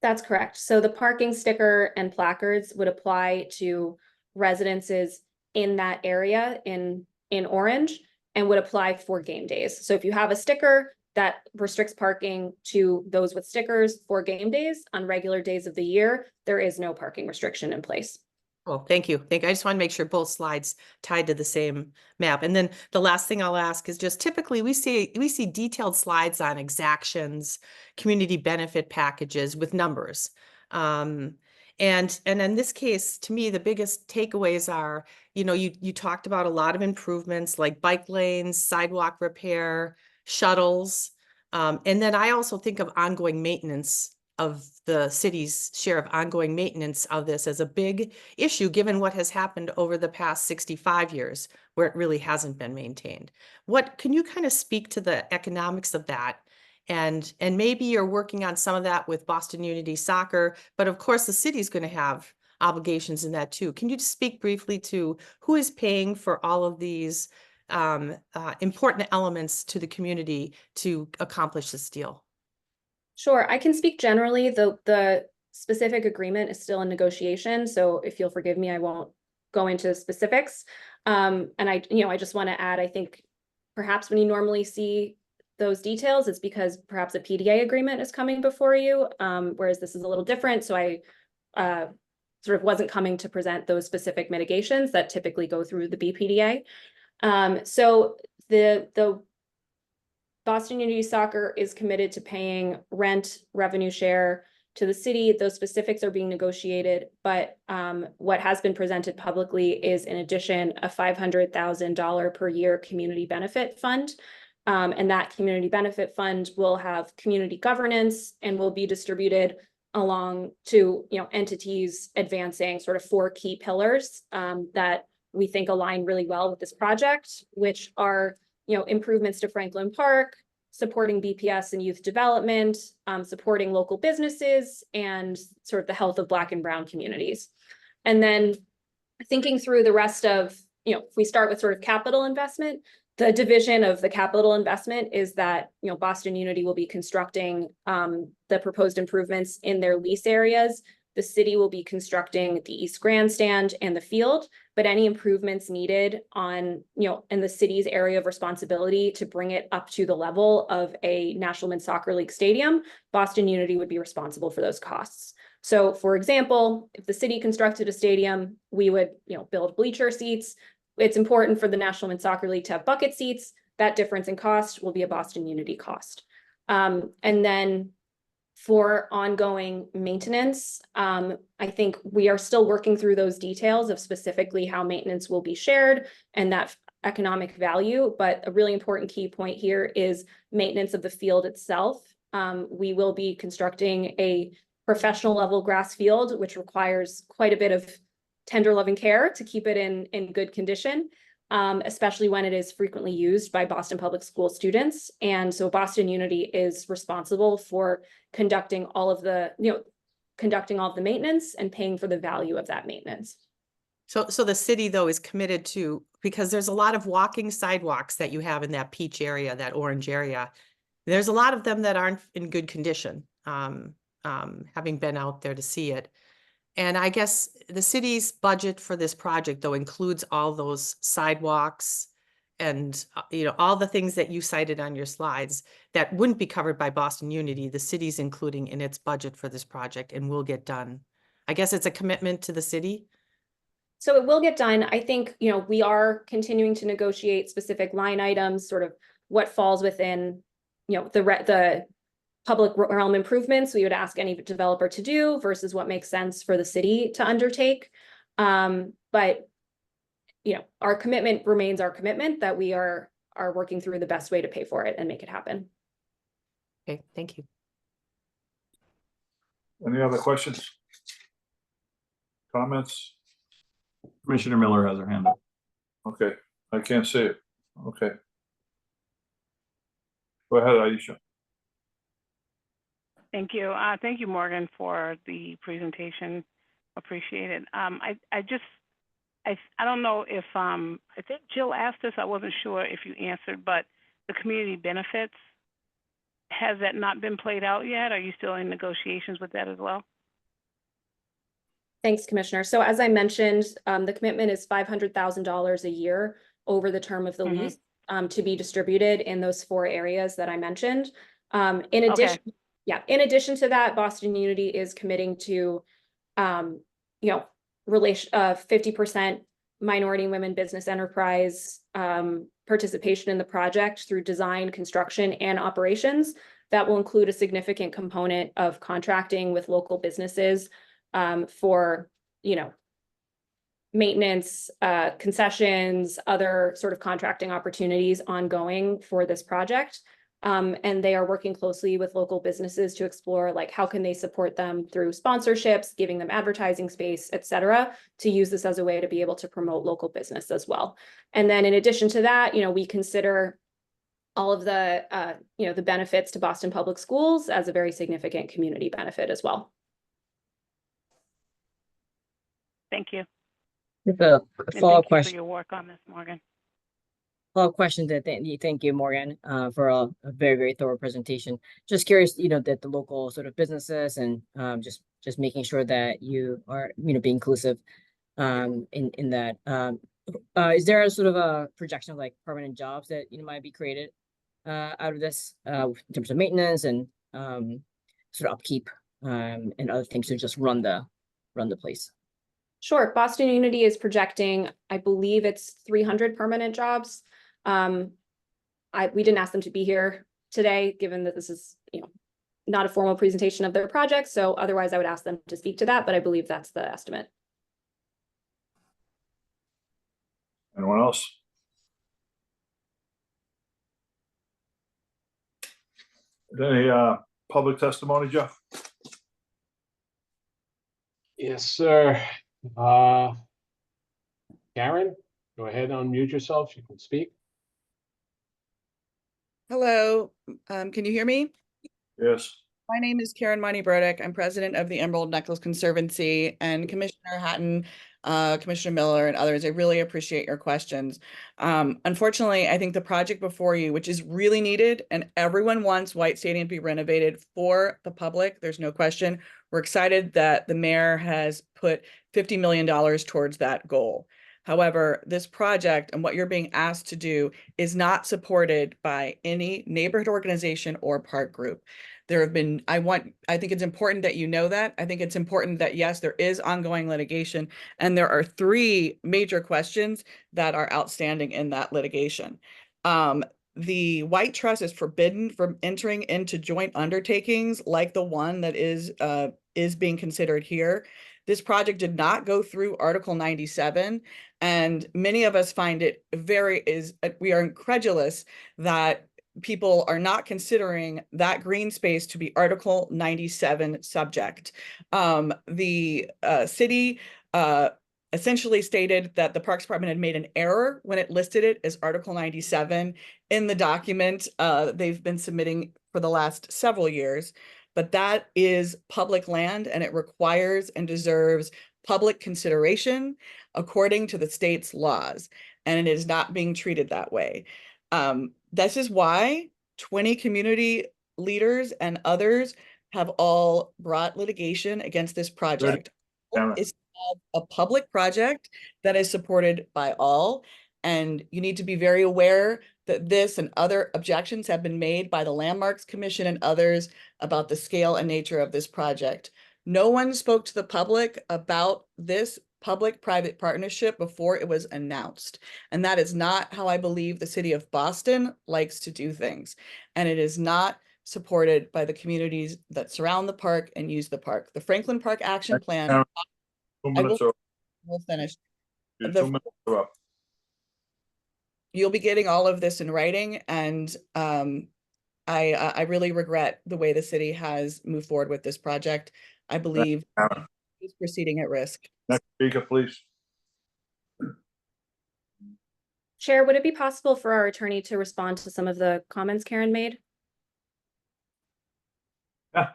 That's correct. So the parking sticker and placards would apply to residences in that area in orange and would apply for game days. So if you have a sticker that restricts parking to those with stickers for game days, on regular days of the year, there is no parking restriction in place. Well, thank you. I just want to make sure both slides tied to the same map. And then the last thing I'll ask is just typically we see detailed slides on exactions, community benefit packages with numbers. And in this case, to me, the biggest takeaways are, you talked about a lot of improvements like bike lanes, sidewalk repair, shuttles. And then I also think of ongoing maintenance of the city's share of ongoing maintenance of this as a big issue, given what has happened over the past 65 years, where it really hasn't been maintained. Can you kind of speak to the economics of that? And maybe you're working on some of that with Boston Unity Soccer, but of course the city's going to have obligations in that too. Can you just speak briefly to who is paying for all of these important elements to the community to accomplish this deal? Sure, I can speak generally. The specific agreement is still in negotiation, so if you'll forgive me, I won't go into specifics. And I just want to add, I think perhaps when you normally see those details, it's because perhaps a PDA agreement is coming before you, whereas this is a little different. So I sort of wasn't coming to present those specific mitigations that typically go through the BPDA. So the Boston Unity Soccer is committed to paying rent, revenue share to the city. Those specifics are being negotiated, but what has been presented publicly is, in addition, a $500,000 per year community benefit fund. And that community benefit fund will have community governance and will be distributed along to entities advancing sort of 4 key pillars that we think align really well with this project, which are improvements to Franklin Park, supporting BPS and youth development, supporting local businesses, and sort of the health of Black and Brown communities. And then thinking through the rest of, if we start with sort of capital investment, the division of the capital investment is that, Boston Unity will be constructing the proposed improvements in their lease areas. The city will be constructing the East Grandstand and the field, but any improvements needed on, in the city's area of responsibility to bring it up to the level of a National Men's Soccer League stadium, Boston Unity would be responsible for those costs. So for example, if the city constructed a stadium, we would, build bleacher seats. It's important for the National Men's Soccer League to have bucket seats. That difference in cost will be a Boston Unity cost. And then for ongoing maintenance, I think we are still working through those details of specifically how maintenance will be shared and that economic value. But a really important key point here is maintenance of the field itself. We will be constructing a professional level grass field, which requires quite a bit of tender loving care to keep it in good condition, especially when it is frequently used by Boston Public School students. And so Boston Unity is responsible for conducting all of the maintenance and paying for the value of that maintenance. So the city though is committed to, because there's a lot of walking sidewalks that you have in that peach area, that orange area. There's a lot of them that aren't in good condition, having been out there to see it. And I guess the city's budget for this project, though, includes all those sidewalks and, all the things that you cited on your slides that wouldn't be covered by Boston Unity, the city's including in its budget for this project and will get done. I guess it's a commitment to the city. So it will get done. I think, we are continuing to negotiate specific line items, sort of what falls within, the public realm improvements we would ask any developer to do versus what makes sense for the city to undertake. But, our commitment remains our commitment that we are working through the best way to pay for it and make it happen. Okay, thank you. Any other questions? Comments? Commissioner Miller has her hand up. Okay, I can't see it. Okay. Go ahead, Aisha. Thank you. Thank you, Morgan, for the presentation. Appreciate it. I don't know if, I think Jill asked this, I wasn't sure if you answered, but the community benefits, has that not been played out yet? Are you still in negotiations with that as well? Thanks, Commissioner. So as I mentioned, the commitment is $500,000 a year over the term of the Mhm. lease to be distributed in those 4 areas that I mentioned. In Okay. addition, in addition to that, Boston Unity is committing to, you know, 50% minority and women business enterprise participation in the project through design, construction, and operations. That will include a significant component of contracting with local businesses for, you know, maintenance, concessions, other sort of contracting opportunities ongoing for this project. And they are working closely with local businesses to explore, like, how can they support them through sponsorships, giving them advertising space, et cetera, to use this as a way to be able to promote local business as well. And then in addition to that, you know, we consider all of the, you know, the benefits to Boston Public Schools as a very significant community benefit as well. Thank you. Just a And follow-up thank you for question. your work on this, Morgan. Follow-up question to thank you, Morgan, for a very, very thorough presentation. Just curious, you know, that the local sort of businesses and just making sure that you are, you know, be inclusive in that. Is there a sort of a projection of like permanent jobs that, you know, might be created out of this in terms of maintenance and sort of upkeep and other things to just run the place? Sure. Boston Unity is projecting, I believe it's 300 permanent jobs. We didn't ask them to be here today, given that this is, you know, not a formal presentation of their project. So otherwise I would ask them to speak to that, but I believe that's the estimate. Anyone else? Any public testimony, Jeff? Yes, sir. Karen, go ahead and unmute yourself. You can speak. Hello, can you hear me? Yes. My name is Karen Monty Burdick. I'm president of the Emerald Necklace Conservancy, and Commissioner Hatton, Commissioner Miller, and others. I really appreciate your questions. Unfortunately, I think the project before you, which is really needed, and everyone wants White Stadium to be renovated for the public, there's no question. We're excited that the mayor has put $50 million towards that goal. However, this project and what you're being asked to do is not supported by any neighborhood organization or park group. There have been, I think it's important that you know that. I think it's important that, yes, there is ongoing litigation, and there are 3 major questions that are outstanding in that litigation. The White Trust is forbidden from entering into joint undertakings like the one that is being considered here. This project did not go through Article 97, and many of us find it we are incredulous that people are not considering that green space to be Article 97 subject. The city essentially stated that the Parks Department had made an error when it listed it as Article 97 in the document they've been submitting for the last several years. But that is public land, and it requires and deserves public consideration according to the state's laws, and it is not being treated that way. This is why 20 community leaders and others have all brought litigation against this project. It's a public project that is supported by all, and you need to be very aware that this and other objections have been made by the Landmarks Commission and others about the scale and nature of this project. No one spoke to the public about this public-private partnership before it was announced. And that is not how I believe the city of Boston likes to do things. And it is not supported by the communities that surround the park and use the park. The Franklin Park Action Plan, we'll finish. You'll be getting all of this in writing, and I really regret the way the city has moved forward with this project. I believe it's proceeding at risk. Next speaker, please. Chair, would it be possible for our attorney to respond to some of the comments Karen made? Yeah.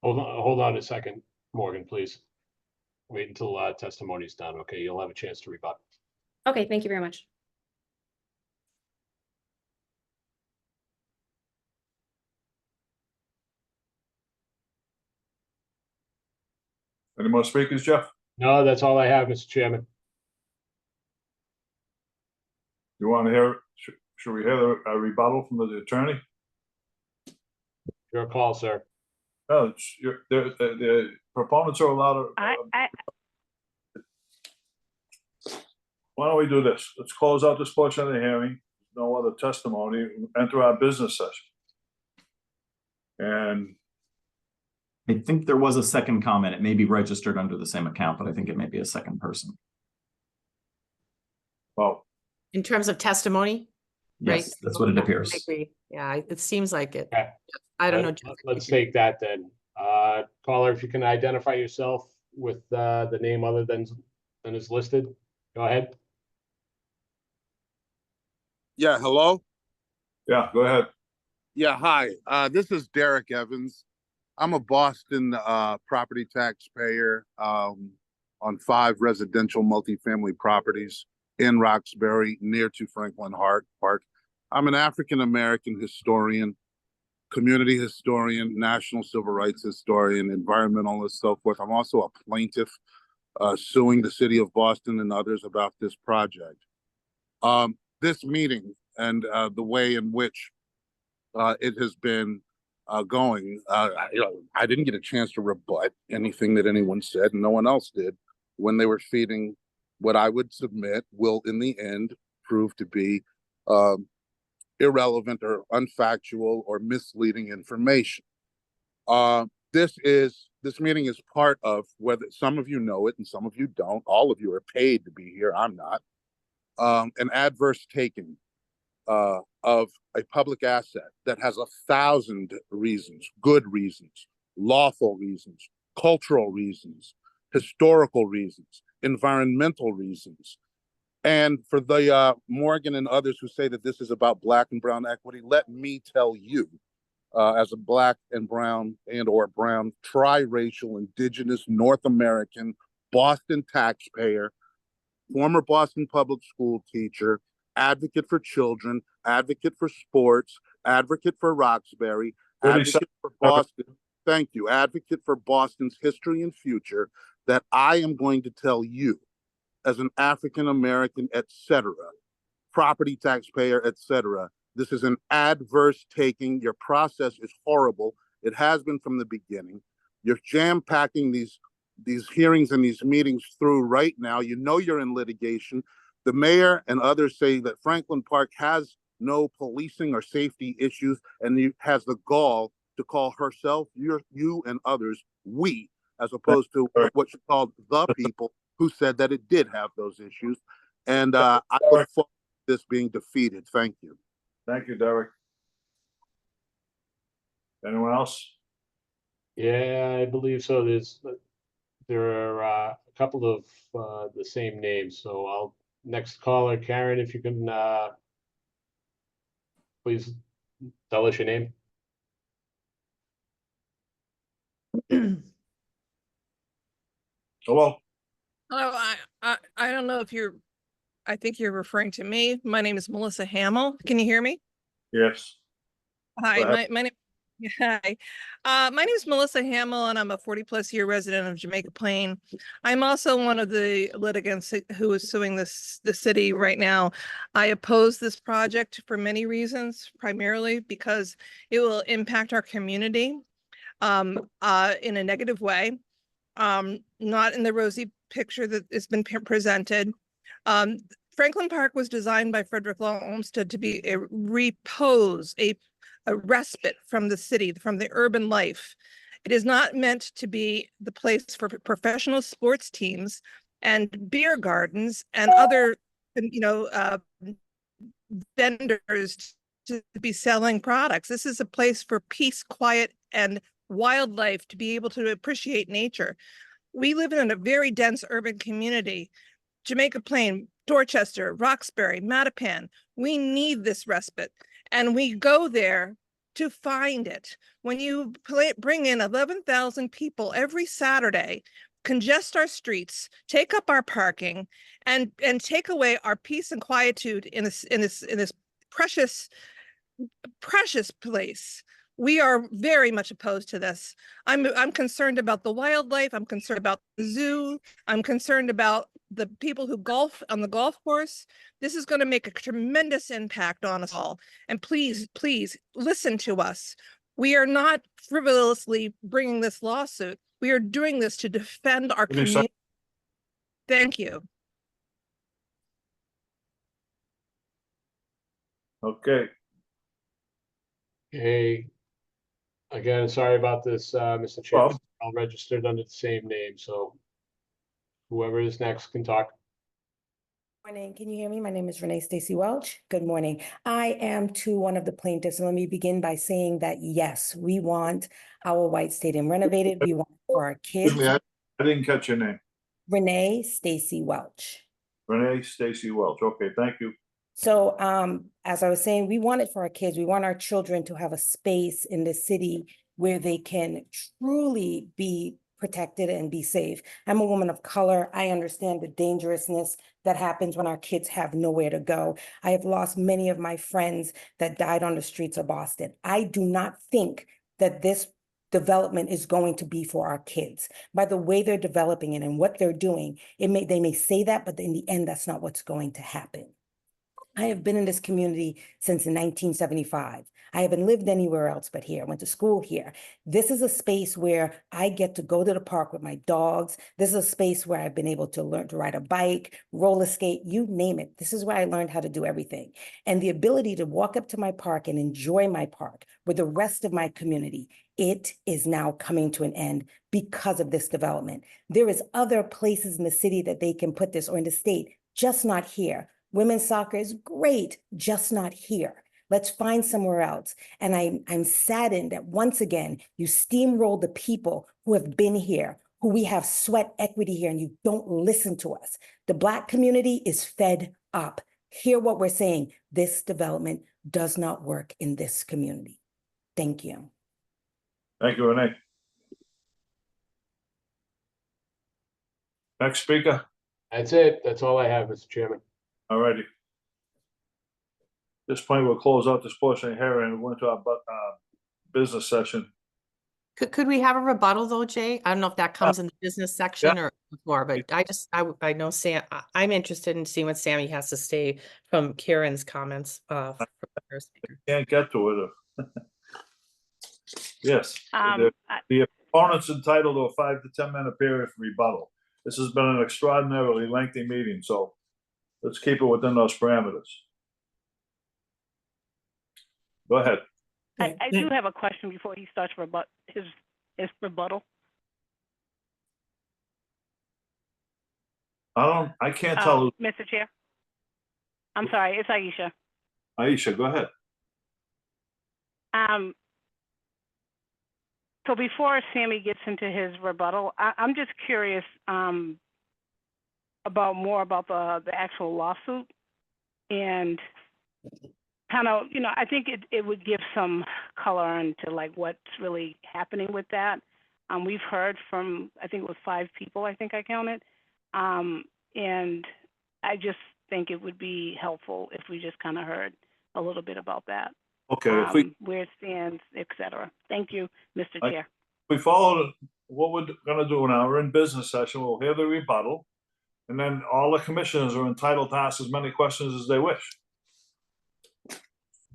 Hold on a second, Morgan, please. Wait until testimony's done. Okay, you'll have a chance to rebut. Okay, thank you very much. Any more speakers, Jeff? No, that's all I have, Mr. Chairman. You want to hear, should we hear a rebuttal from the attorney? Your call, sir. No, the proponents are allowed to. Why don't we do this? Let's close out this portion of the hearing. No other testimony. Enter our business session. And I think there was a second comment. It may be registered under the same account, but I think it may be a second person. well, In terms of testimony, right? Yes, that's what it I appears. agree. Yeah, it seems like it. Okay. I don't know. Let's take that then. Caller, if you can identify yourself with the name other than is listed, go ahead. Yeah, hello? yeah, go ahead. Yeah, hi. This is Derek Evans. I'm a Boston property taxpayer on 5 residential multifamily properties in Roxbury near to Franklin Park. I'm an African-American historian, community historian, national civil rights historian, environmentalist, so forth. I'm also a plaintiff suing the city of Boston and others about this project. This meeting and the way in which it has been going, I didn't get a chance to rebut anything that anyone said, and no one else did, when they were feeding what I would submit will, in the end, prove to be irrelevant or unfactual or misleading information. This meeting is part of, whether some of you know it and some of you don't, all of you are paid to be here, I'm not, an adverse taking of a public asset that has 1,000 reasons, good reasons, lawful reasons, cultural reasons, historical reasons, environmental reasons. And for the Morgan and others who say that this is about Black and brown equity, let me tell you, as a Black and brown or brown tri-racial, indigenous, North American, Boston taxpayer, former Boston public school teacher, advocate for children, advocate for sports, advocate for Roxbury, advocate for Boston. Thank you. Advocate for Boston's history and future, that I am going to tell you, as an African-American, etc., property taxpayer, etc., this is an adverse taking. Your process is horrible. It has been from the beginning. You're jam-packing these hearings and these meetings through right now. You know you're in litigation. The mayor and others say that Franklin Park has no policing or safety issues, and he has the gall to call herself, you and others, we, as opposed to what she called the people who said that it did have those issues. And I look forward to this being defeated. Thank you. Thank you, Derek. Anyone else? Yeah, I believe so. There are a couple of the same names. So next caller, Karen, if you can please tell us your name. Hello. Hello, I don't know if I think you're referring to me. My name is Melissa Hamill. Can you hear me? Yes. Hi, my name. Hi, my name is Melissa Hamill, and I'm a 40+ year resident of Jamaica Plain. I'm also one of the litigants who is suing the city right now. I oppose this project for many reasons, primarily because it will impact our community in a negative way, not in the rosy picture that has been presented. Franklin Park was designed by Frederick Law Olmsted to be a repose, a respite from the city, from the urban life. It is not meant to be the place for professional sports teams and beer gardens and other, vendors to be selling products. This is a place for peace, quiet, and wildlife, to be able to appreciate nature. We live in a very dense urban community. Jamaica Plain, Dorchester, Roxbury, Mattapan. We need this respite, and we go there to find it. When you bring in 11,000 people every Saturday, congest our streets, take up our parking, and take away our peace and quietude in this precious place, we are very much opposed to this. I'm concerned about the wildlife. I'm concerned about the zoo. I'm concerned about the people who golf on the golf course. This is going to make a tremendous impact on us all. And please, please listen to us. We are not frivolously bringing this lawsuit. We are doing this to defend our Give me a sec. community. Thank you. Okay, Okay. Again, sorry about this, Mr. Chairman. I'm registered under the same name, so whoever is next can talk. Morning, can you hear me? My name is Renee Stacy Welch. Good morning. I am to one of the plaintiffs, and let me begin by saying that yes, we want our White Stadium renovated. We want it for our kids. excuse me, I didn't catch your name. Renee Stacy Welch. Renee Stacy Welch. Okay, thank you. So as I was saying, we want it for our kids. We want our children to have a space in the city where they can truly be protected and be safe. I'm a woman of color. I understand the dangerousness that happens when our kids have nowhere to go. I have lost many of my friends that died on the streets of Boston. I do not think that this development is going to be for our kids. By the way they're developing it and what they're doing, they may say that, but in the end, that's not what's going to happen. I have been in this community since 1975. I haven't lived anywhere else but here. I went to school here. This is a space where I get to go to the park with my dogs. This is a space where I've been able to learn to ride a bike, roller skate, you name it. This is where I learned how to do everything. And the ability to walk up to my park and enjoy my park with the rest of my community, it is now coming to an end because of this development. There is other places in the city that they can put this, or in the state, just not here. Women's soccer is great, just not here. Let's find somewhere else. And I'm saddened that once again, you steamroll the people who have been here, who we have sweat equity here, and you don't listen to us. The Black community is fed up. Hear what we're saying. This development does not work in this community. Thank you. Thank you, Renee. Next speaker. That's it. That's all I have, Mr. Chairman. All righty. At this point, we'll close out this portion of hearing and go into our business session. Could we have a rebuttal though, Jay? I don't know if that comes in the business section or before, but I know Sam, I'm interested in seeing what Sammy has to say from Karen's comments. From the first speaker. Can't get to it. Yes, Um, the opponent's entitled to a 5 to 10 minute period for rebuttal. This has been an extraordinarily lengthy meeting, so let's keep it within those parameters. Go ahead. I do have a question before he starts his rebuttal. I can't tell. Mr. Chair. I'm sorry, it's Aisha. Aisha, go ahead. So before Sammy gets into his rebuttal, I'm just curious about the actual lawsuit, and kind of, I think it would give some color into like what's really happening with that. We've heard from, I think it was 5 people, I think I counted. And I just think it would be helpful if we just kind of heard a little bit about that. Okay, Where it stands, et cetera. Thank you, Mr. Chair. We followed what we're gonna do now. We're in business session. We'll hear the rebuttal. And then all the commissioners are entitled to ask as many questions as they wish.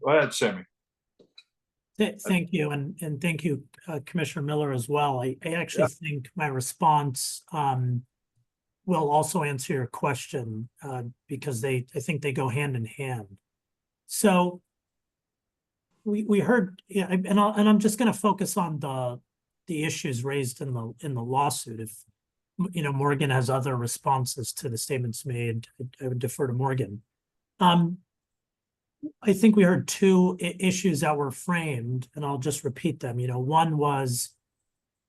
Go ahead, Sammy. Thank you, and thank you, Commissioner Miller, as well. I actually think my response will also answer your question because I think they go hand in hand. So we heard, and I'm just going to focus on the issues raised in the lawsuit. If Morgan has other responses to the statements made, I would defer to Morgan. I think we heard 2 issues that were framed, and I'll just repeat them. One was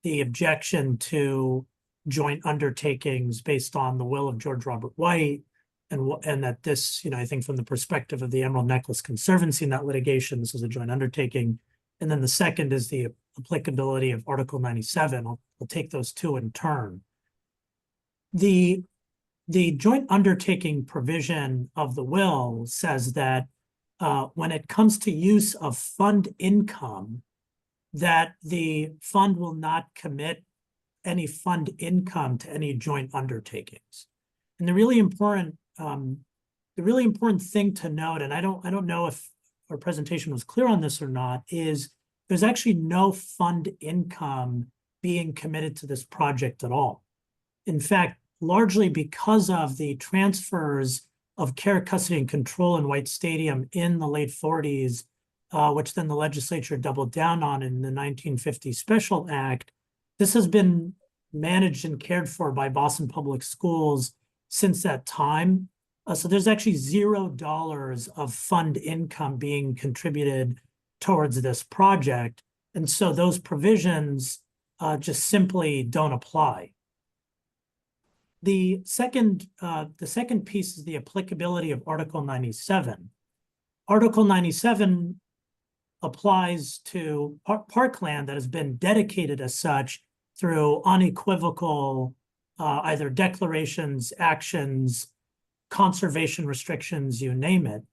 the objection to joint undertakings based on the will of George Robert White, and that this, I think from the perspective of the Emerald Necklace Conservancy in that litigation, this is a joint undertaking. And then the second is the applicability of Article 97. I'll take those 2 in turn. The joint undertaking provision of the will says that when it comes to use of fund income, that the fund will not commit any fund income to any joint undertakings. And the really important thing to note, and I don't know if our presentation was clear on this or not, is there's actually no fund income being committed to this project at all. In fact, largely because of the transfers of care, custody, and control in White Stadium in the late 40s, which then the legislature doubled down on in the 1950 Special Act, this has been managed and cared for by Boston Public Schools since that time. So there's actually $0 of fund income being contributed towards this project. And so those provisions just simply don't apply. The second piece is the applicability of Article 97. Article 97 applies to parkland that has been dedicated as such through unequivocal either declarations, actions, conservation restrictions, you name it.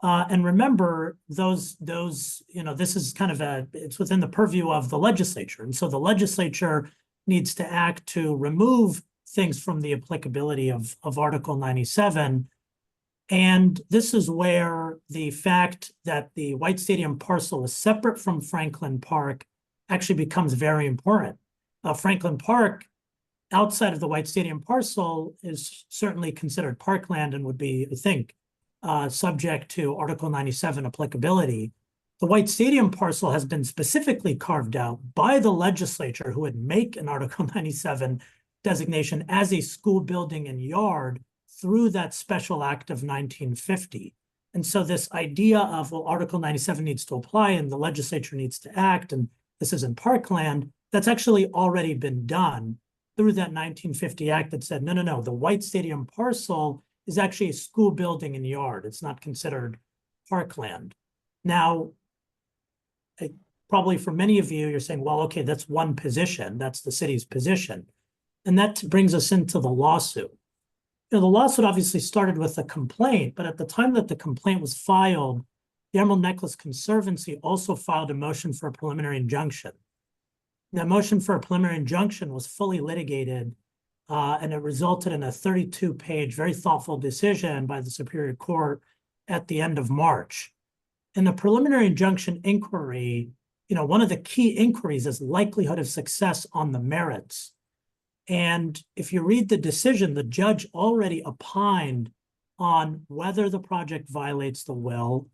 And remember, those this is kind of it's within the purview of the legislature. And so the legislature needs to act to remove things from the applicability of Article 97. And this is where the fact that the White Stadium parcel is separate from Franklin Park actually becomes very important. Franklin Park, outside of the White Stadium parcel, is certainly considered parkland and would be, I think, subject to Article 97 applicability. The White Stadium parcel has been specifically carved out by the legislature, who would make an Article 97 designation as a school building and yard through that special act of 1950. And so this idea of, well, Article 97 needs to apply and the legislature needs to act, and this is in parkland, that's actually already been done through that 1950 act that said, no, the White Stadium parcel is actually a school building and yard. It's not considered parkland. Now, probably for many of you, you're saying, well, okay, that's one position. That's the city's position. And that brings us into the lawsuit. The lawsuit obviously started with a complaint, but at the time that the complaint was filed, the Emerald Necklace Conservancy also filed a motion for a preliminary injunction. That motion for a preliminary injunction was fully litigated, and it resulted in a 32-page, very thoughtful decision by the Superior Court at the end of March. In the preliminary injunction inquiry, one of the key inquiries is likelihood of success on the merits. And if you read the decision, the judge already opined on whether the project violates the will,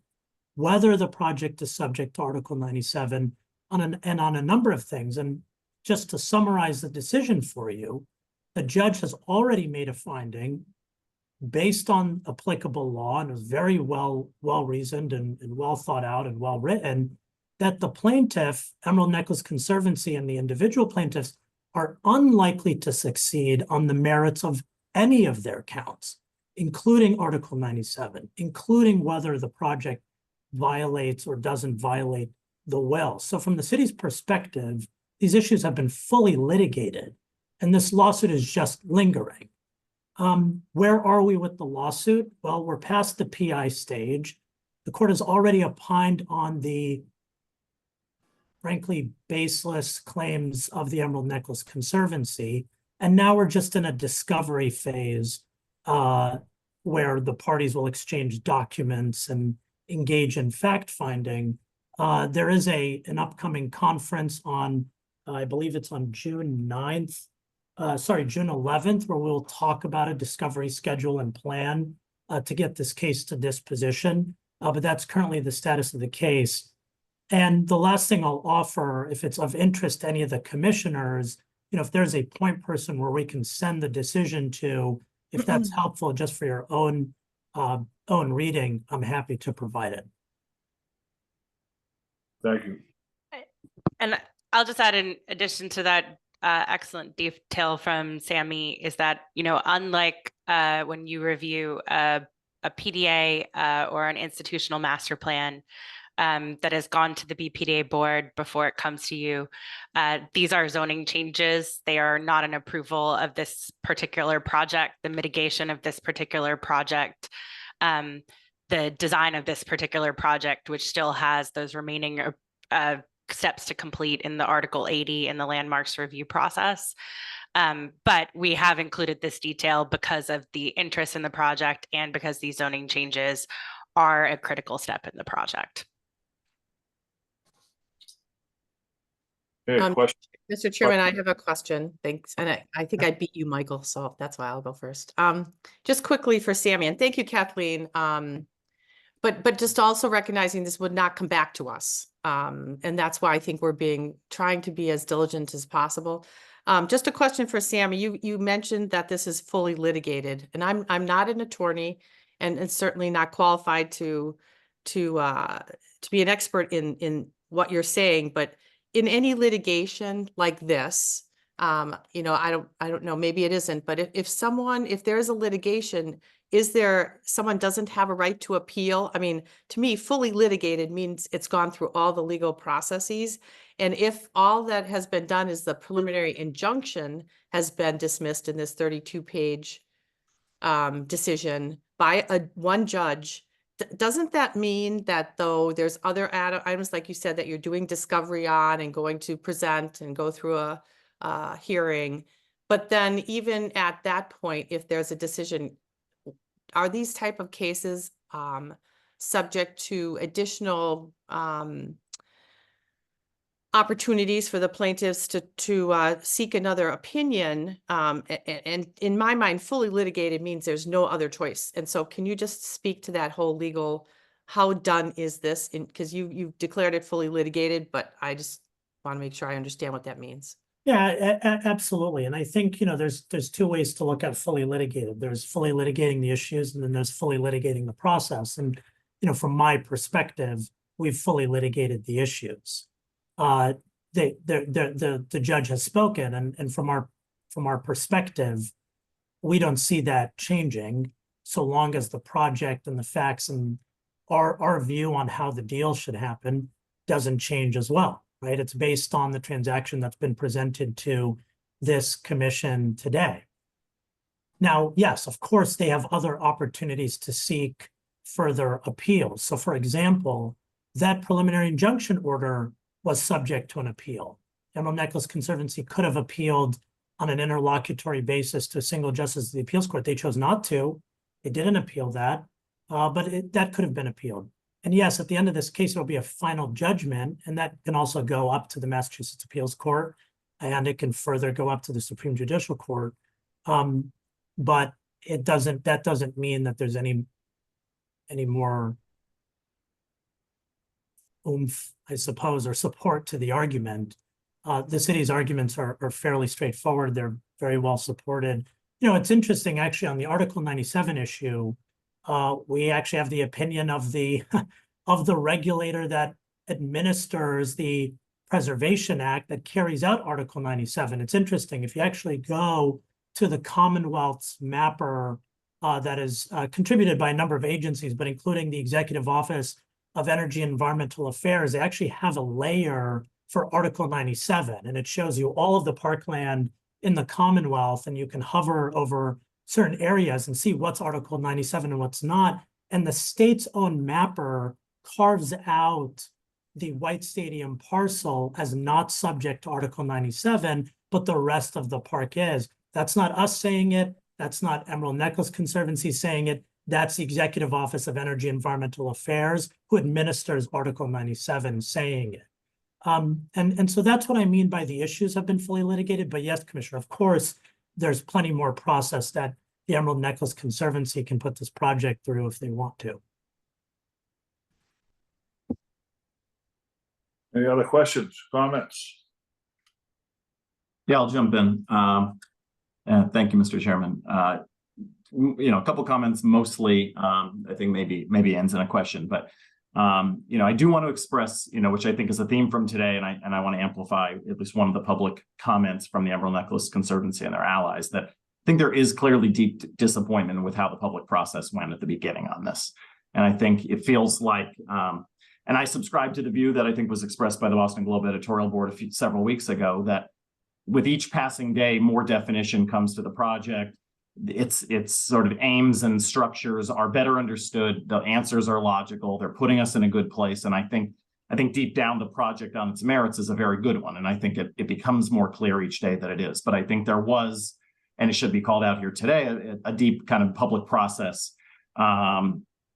whether the project is subject to Article 97, and on a number of things. And just to summarize the decision for you, the judge has already made a finding based on applicable law, and it was very well reasoned and well thought out and well written, that the plaintiff, Emerald Necklace Conservancy, and the individual plaintiffs are unlikely to succeed on the merits of any of their counts, including Article 97, including whether the project violates or doesn't violate the will. So from the city's perspective, these issues have been fully litigated, and this lawsuit is just lingering. Where are we with the lawsuit? Well, we're past the PI stage. The court has already opined on the frankly baseless claims of the Emerald Necklace Conservancy, and now we're just in a discovery phase where the parties will exchange documents and engage in fact-finding. There is an upcoming conference on, I believe it's on June 11th, where we'll talk about a discovery schedule and plan to get this case to disposition. But that's currently the status of the case. And the last thing I'll offer, if it's of interest to any of the commissioners, if there's a point person where we can send the decision to, if that's helpful just for your own reading, I'm happy to provide it. Thank you. And I'll just add, in addition to that excellent detail from Sammy, is that, unlike when you review a PDA or an institutional master plan that has gone to the BPDA board before it comes to you, these are zoning changes. They are not an approval of this particular project, the mitigation of this particular project, the design of this particular project, which still has those remaining steps to complete in the Article 80 in the landmarks review process. But we have included this detail because of the interest in the project and because these zoning changes are a critical step in the project. Okay, question. Mr. Chairman, I have a question. Thanks. And I think I beat you, Michael, so that's why I'll go first. Just quickly for Sammy, and thank you, Kathleen. But just also recognizing this would not come back to us. And that's why I think we're trying to be as diligent as possible. Just a question for Sammy. You mentioned that this is fully litigated, and I'm not an attorney and certainly not qualified to be an expert in what you're saying, but in any litigation like this, you know, I don't know, maybe it isn't, but if there is a litigation, someone doesn't have a right to appeal? I mean, to me, fully litigated means it's gone through all the legal processes. And if all that has been done is the preliminary injunction has been dismissed in this 32-page decision by one judge, doesn't that mean that though there's other items, like you said, that you're doing discovery on and going to present and go through a hearing, but then even at that point, if there's a decision, are these type of cases subject to additional opportunities for the plaintiffs to seek another opinion? And in my mind, fully litigated means there's no other choice. And so can you just speak to that whole legal, how done is this? Because you've declared it fully litigated, but I just want to make sure I understand what that means. Yeah, absolutely. And I think, you know, there's two ways to look at fully litigated. There's fully litigating the issues, and then there's fully litigating the process. And, you know, from my perspective, we've fully litigated the issues. The judge has spoken, and from our perspective, we don't see that changing so long as the project and the facts and our view on how the deal should happen doesn't change as well. Right? It's based on the transaction that's been presented to this commission today. Now, yes, of course, they have other opportunities to seek further appeals. So, for example, that preliminary injunction order was subject to an appeal. Emerald Necklace Conservancy could have appealed on an interlocutory basis to a single justice of the appeals court. They chose not to. They didn't appeal that, but that could have been appealed. And yes, at the end of this case, there'll be a final judgment, and that can also go up to the Massachusetts Appeals Court, and it can further go up to the Supreme Judicial Court. But that doesn't mean that there's any more oomph, I suppose, or support to the argument. The city's arguments are fairly straightforward. They're very well supported. You know, it's interesting, actually, on the Article 97 issue, we actually have the opinion of the regulator that administers the Preservation Act that carries out Article 97. It's interesting, if you actually go to the Commonwealth's mapper that is contributed by a number of agencies, but including the Executive Office of Energy and Environmental Affairs, they actually have a layer for Article 97, and it shows you all of the parkland in the Commonwealth, and you can hover over certain areas and see what's Article 97 and what's not. And the state's own mapper carves out the White Stadium parcel as not subject to Article 97, but the rest of the park is. That's not us saying it. That's not Emerald Necklace Conservancy saying it. That's the Executive Office of Energy and Environmental Affairs, who administers Article 97, saying it. And so that's what I mean by the issues have been fully litigated. But yes, Commissioner, of course, there's plenty more process that the Emerald Necklace Conservancy can put this project through if they want to. Any other questions, comments? Yeah, I'll jump in. Thank you, Mr. Chairman. You know, a couple comments, mostly, I think maybe ends in a question, but you know, I do want to express, you know, which I think is a theme from today, and I want to amplify at least one of the public comments from the Emerald Necklace Conservancy and their allies, that I think there is clearly deep disappointment with how the public process went at the beginning on this. And I think it feels like, and I subscribe to the view that I think was expressed by the Boston Globe editorial board several weeks ago, that with each passing day, more definition comes to the project. Its sort of aims and structures are better understood. The answers are logical. They're putting us in a good place. And I think I think deep down the project on its merits is a very good one. And I think it becomes more clear each day that it is. But I think there was, and it should be called out here today, a deep kind of public process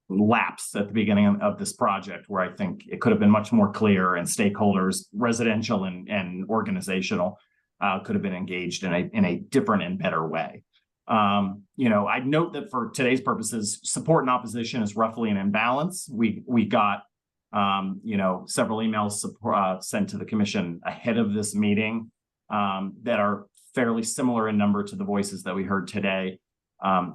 lapse at the beginning of this project, where I think it could have been much more clear, and stakeholders, residential and organizational, could have been engaged in a different and better way. I'd note that for today's purposes, support and opposition is roughly an imbalance. We got several emails sent to the commission ahead of this meeting that are fairly similar in number to the voices that we heard today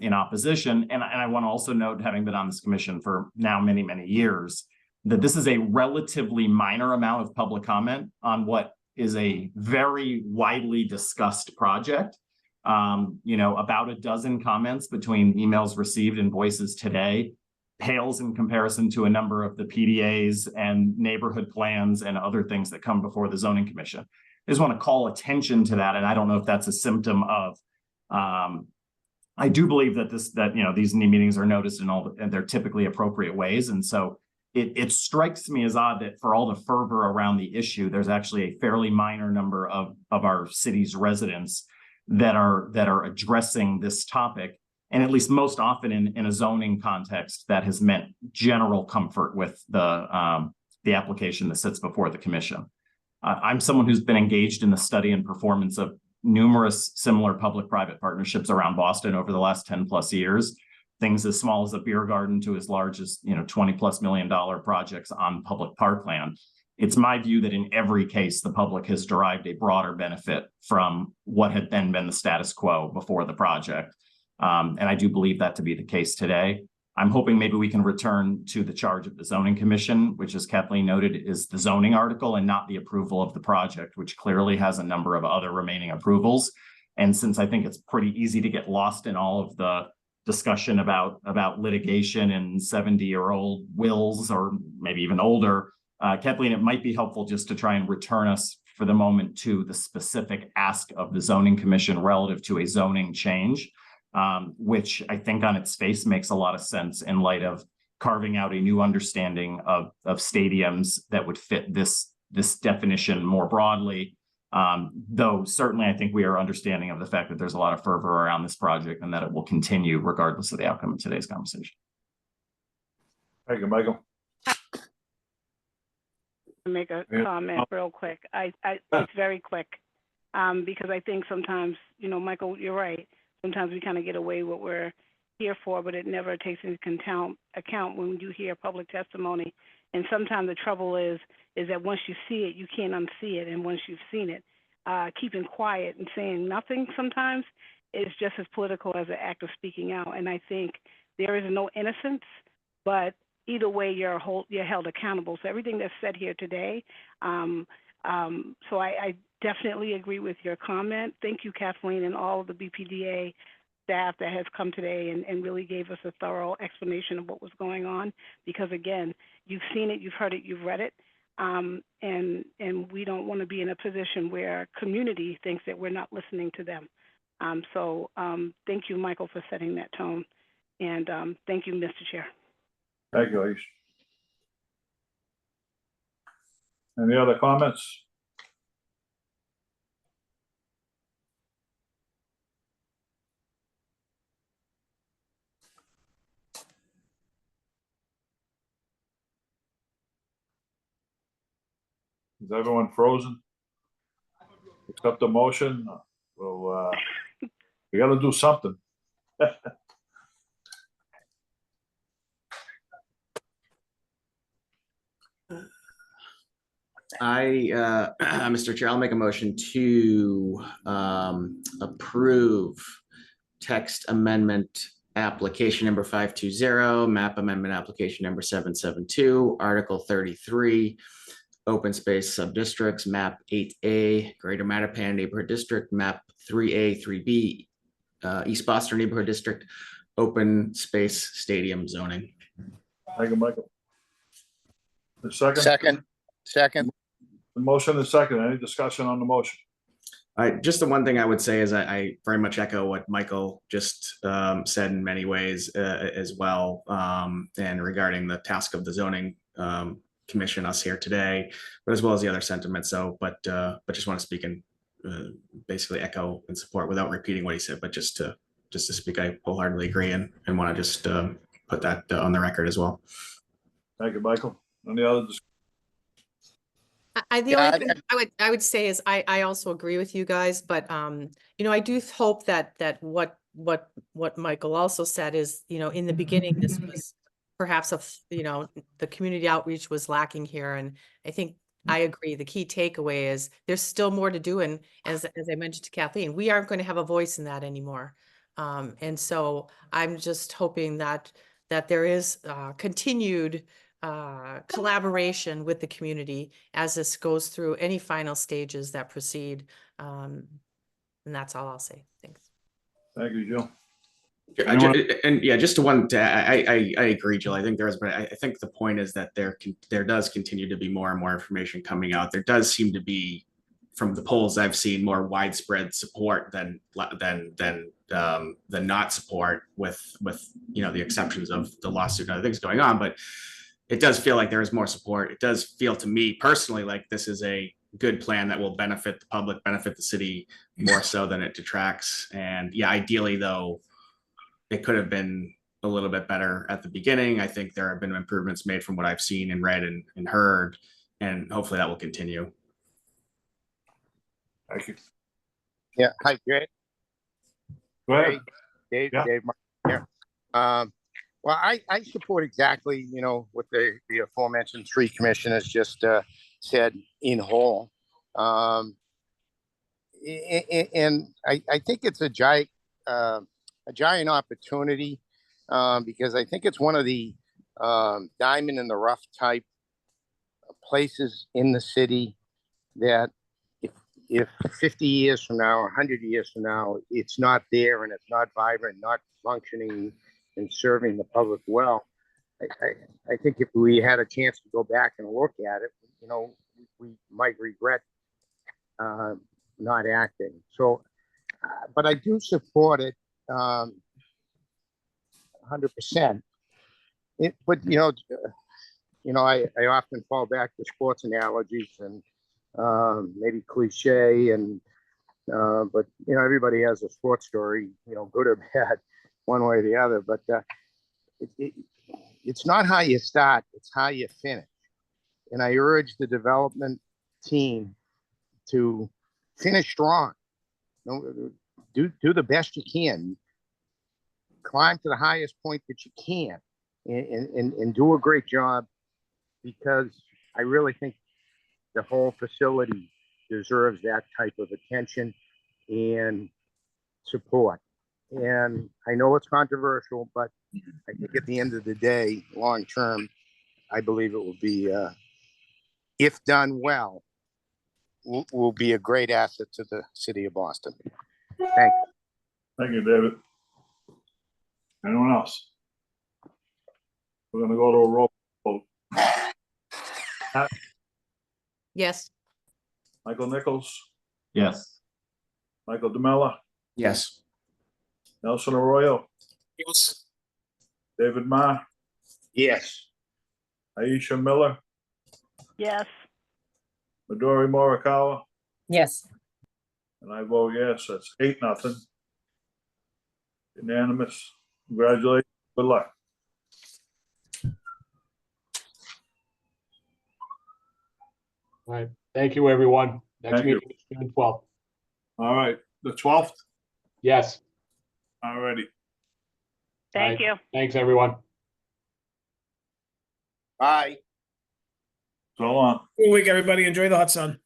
in opposition. And I want to also note, having been on this commission for now many, many years, that this is a relatively minor amount of public comment on what is a very widely discussed project. About a dozen comments between emails received and voices today pales in comparison to a number of the PDAs and neighborhood plans and other things that come before the zoning commission. I just want to call attention to that. And I don't know if that's a symptom of, I do believe that these meetings are noticed and they're typically appropriate ways. And so it strikes me as odd that for all the fervor around the issue, there's actually a fairly minor number of our city's residents that are addressing this topic, and at least most often in a zoning context that has meant general comfort with the application that sits before the commission. I'm someone who's been engaged in the study and performance of numerous similar public-private partnerships around Boston over the last 10 plus years, things as small as a beer garden to as large as $20+ million projects on public parkland. It's my view that in every case, the public has derived a broader benefit from what had then been the status quo before the project. And I do believe that to be the case today. I'm hoping maybe we can return to the charge of the zoning commission, which, as Kathleen noted, is the zoning article and not the approval of the project, which clearly has a number of other remaining approvals. And since I think it's pretty easy to get lost in all of the discussion about litigation and 70-year-old wills, or maybe even older, Kathleen, it might be helpful just to try and return us for the moment to the specific ask of the zoning commission relative to a zoning change, which I think on its face makes a lot of sense in light of carving out a new understanding of stadiums that would fit this definition more broadly. Though certainly I think we are understanding of the fact that there's a lot of fervor around this project and that it will continue regardless of the outcome of today's conversation. Thank you, Michael. Make a comment real quick. It's very quick, because I think sometimes, Michael, you're right. Sometimes we kind of get away what we're here for, but it never takes into account when you hear public testimony. And sometimes the trouble is that once you see it, you can't unsee it. And once you've seen it, keeping quiet and saying nothing sometimes is just as political as an act of speaking out. And I think there is no innocence, but either way, you're held accountable. So everything that's said here today, so I definitely agree with your comment. Thank you, Kathleen, and all of the BPDA staff that has come today and really gave us a thorough explanation of what was going on. Because again, you've seen it, you've heard it, you've read it, and we don't want to be in a position where community thinks that we're not listening to them. So thank you, Michael, for setting that tone, and thank you, Mr. Chair. Thank you, Aish. Any other comments? Is everyone frozen? Accept the motion? Well, we got to do something. Mr. Chair, I'll make a motion to approve text amendment application number 520, map amendment application number 772, Article 33, open space subdistricts, map 8A, Greater Mattapan Neighborhood District, map 3A, 3B, East Boston Neighborhood District, open space stadium zoning. Thank you, Michael. The second? Second. The motion is second. Any discussion on the motion? Just the one thing I would say is I very much echo what Michael just said in many ways as well, and regarding the task of the zoning commission us here today, but as well as the other sentiments. So, but just want to speak and basically echo and support without repeating what he said, but just to speak, I wholeheartedly agree and want to just put that on the record as well. Thank you, Michael. Any other The only thing I would say is I also agree with you guys, but you know, I do hope that what Michael also said is, you know, in the beginning, this was perhaps you know, the community outreach was lacking here. And I think I agree. The key takeaway is there's still more to do. And as I mentioned to Kathleen, we aren't going to have a voice in that anymore. And so I'm just hoping that there is continued collaboration with the community as this goes through any final stages that proceed. And that's all I'll say. Thanks. Thank you, Jill. And yeah, just I agree, Jill. I think there is, but I think the point is that there does continue to be more and more information coming out. There does seem to be, from the polls I've seen, more widespread support than not support, with you know, the exceptions of the lawsuit and other things going on. But it does feel like there is more support. It does feel to me personally like this is a good plan that will benefit the public, benefit the city more so than it detracts. And yeah, ideally though, it could have been a little bit better at the beginning. I think there have been improvements made from what I've seen and read and heard, and hopefully that will continue. Thank you. Yeah, hi, Jay. Go ahead. Dave, Yeah. Dave, here. Well, I support exactly, you know, what the aforementioned three commissioners just said in whole. And I think it's a giant opportunity because I think it's one of the diamond in the rough type places in the city that if 50 years from now, 100 years from now, it's not there and it's not vibrant, not functioning and serving the public well, I think if we had a chance to go back and look at it, you know, we might regret not acting. So, but I do support it 100%. But you know, I often fall back to sports analogies and maybe cliche, and but you know, everybody has a sports story, you know, good or bad, one way or the other. But it's not how you start, it's how you finish. And I urge the development team to finish strong. You know, do the best you can, climb to the highest point that you can, and do a great job, because I really think the whole facility deserves that type of attention and support. And I know it's controversial, but I think at the end of the day, long term, I believe it will be, if done well, will be a great asset to the city of Boston. Thank you. Thank you, David. Anyone else? We're gonna go to a roll vote. Yes. Michael Nichols, Yes. Michael DeMella, Yes. Nelson Arroyo, Yes. David Ma, Yes. Aisha Miller, Yes. Midori Morikawa, Yes. and I vote yes. That's 8-0. Unanimous. Congratulations. Good luck. All right. Thank you, everyone. Next Thank you. meeting is June 12th. All right, the 12th. Yes. All righty. Thank you. Thanks, everyone. Bye. So long. Good week, everybody. Enjoy the hot sun.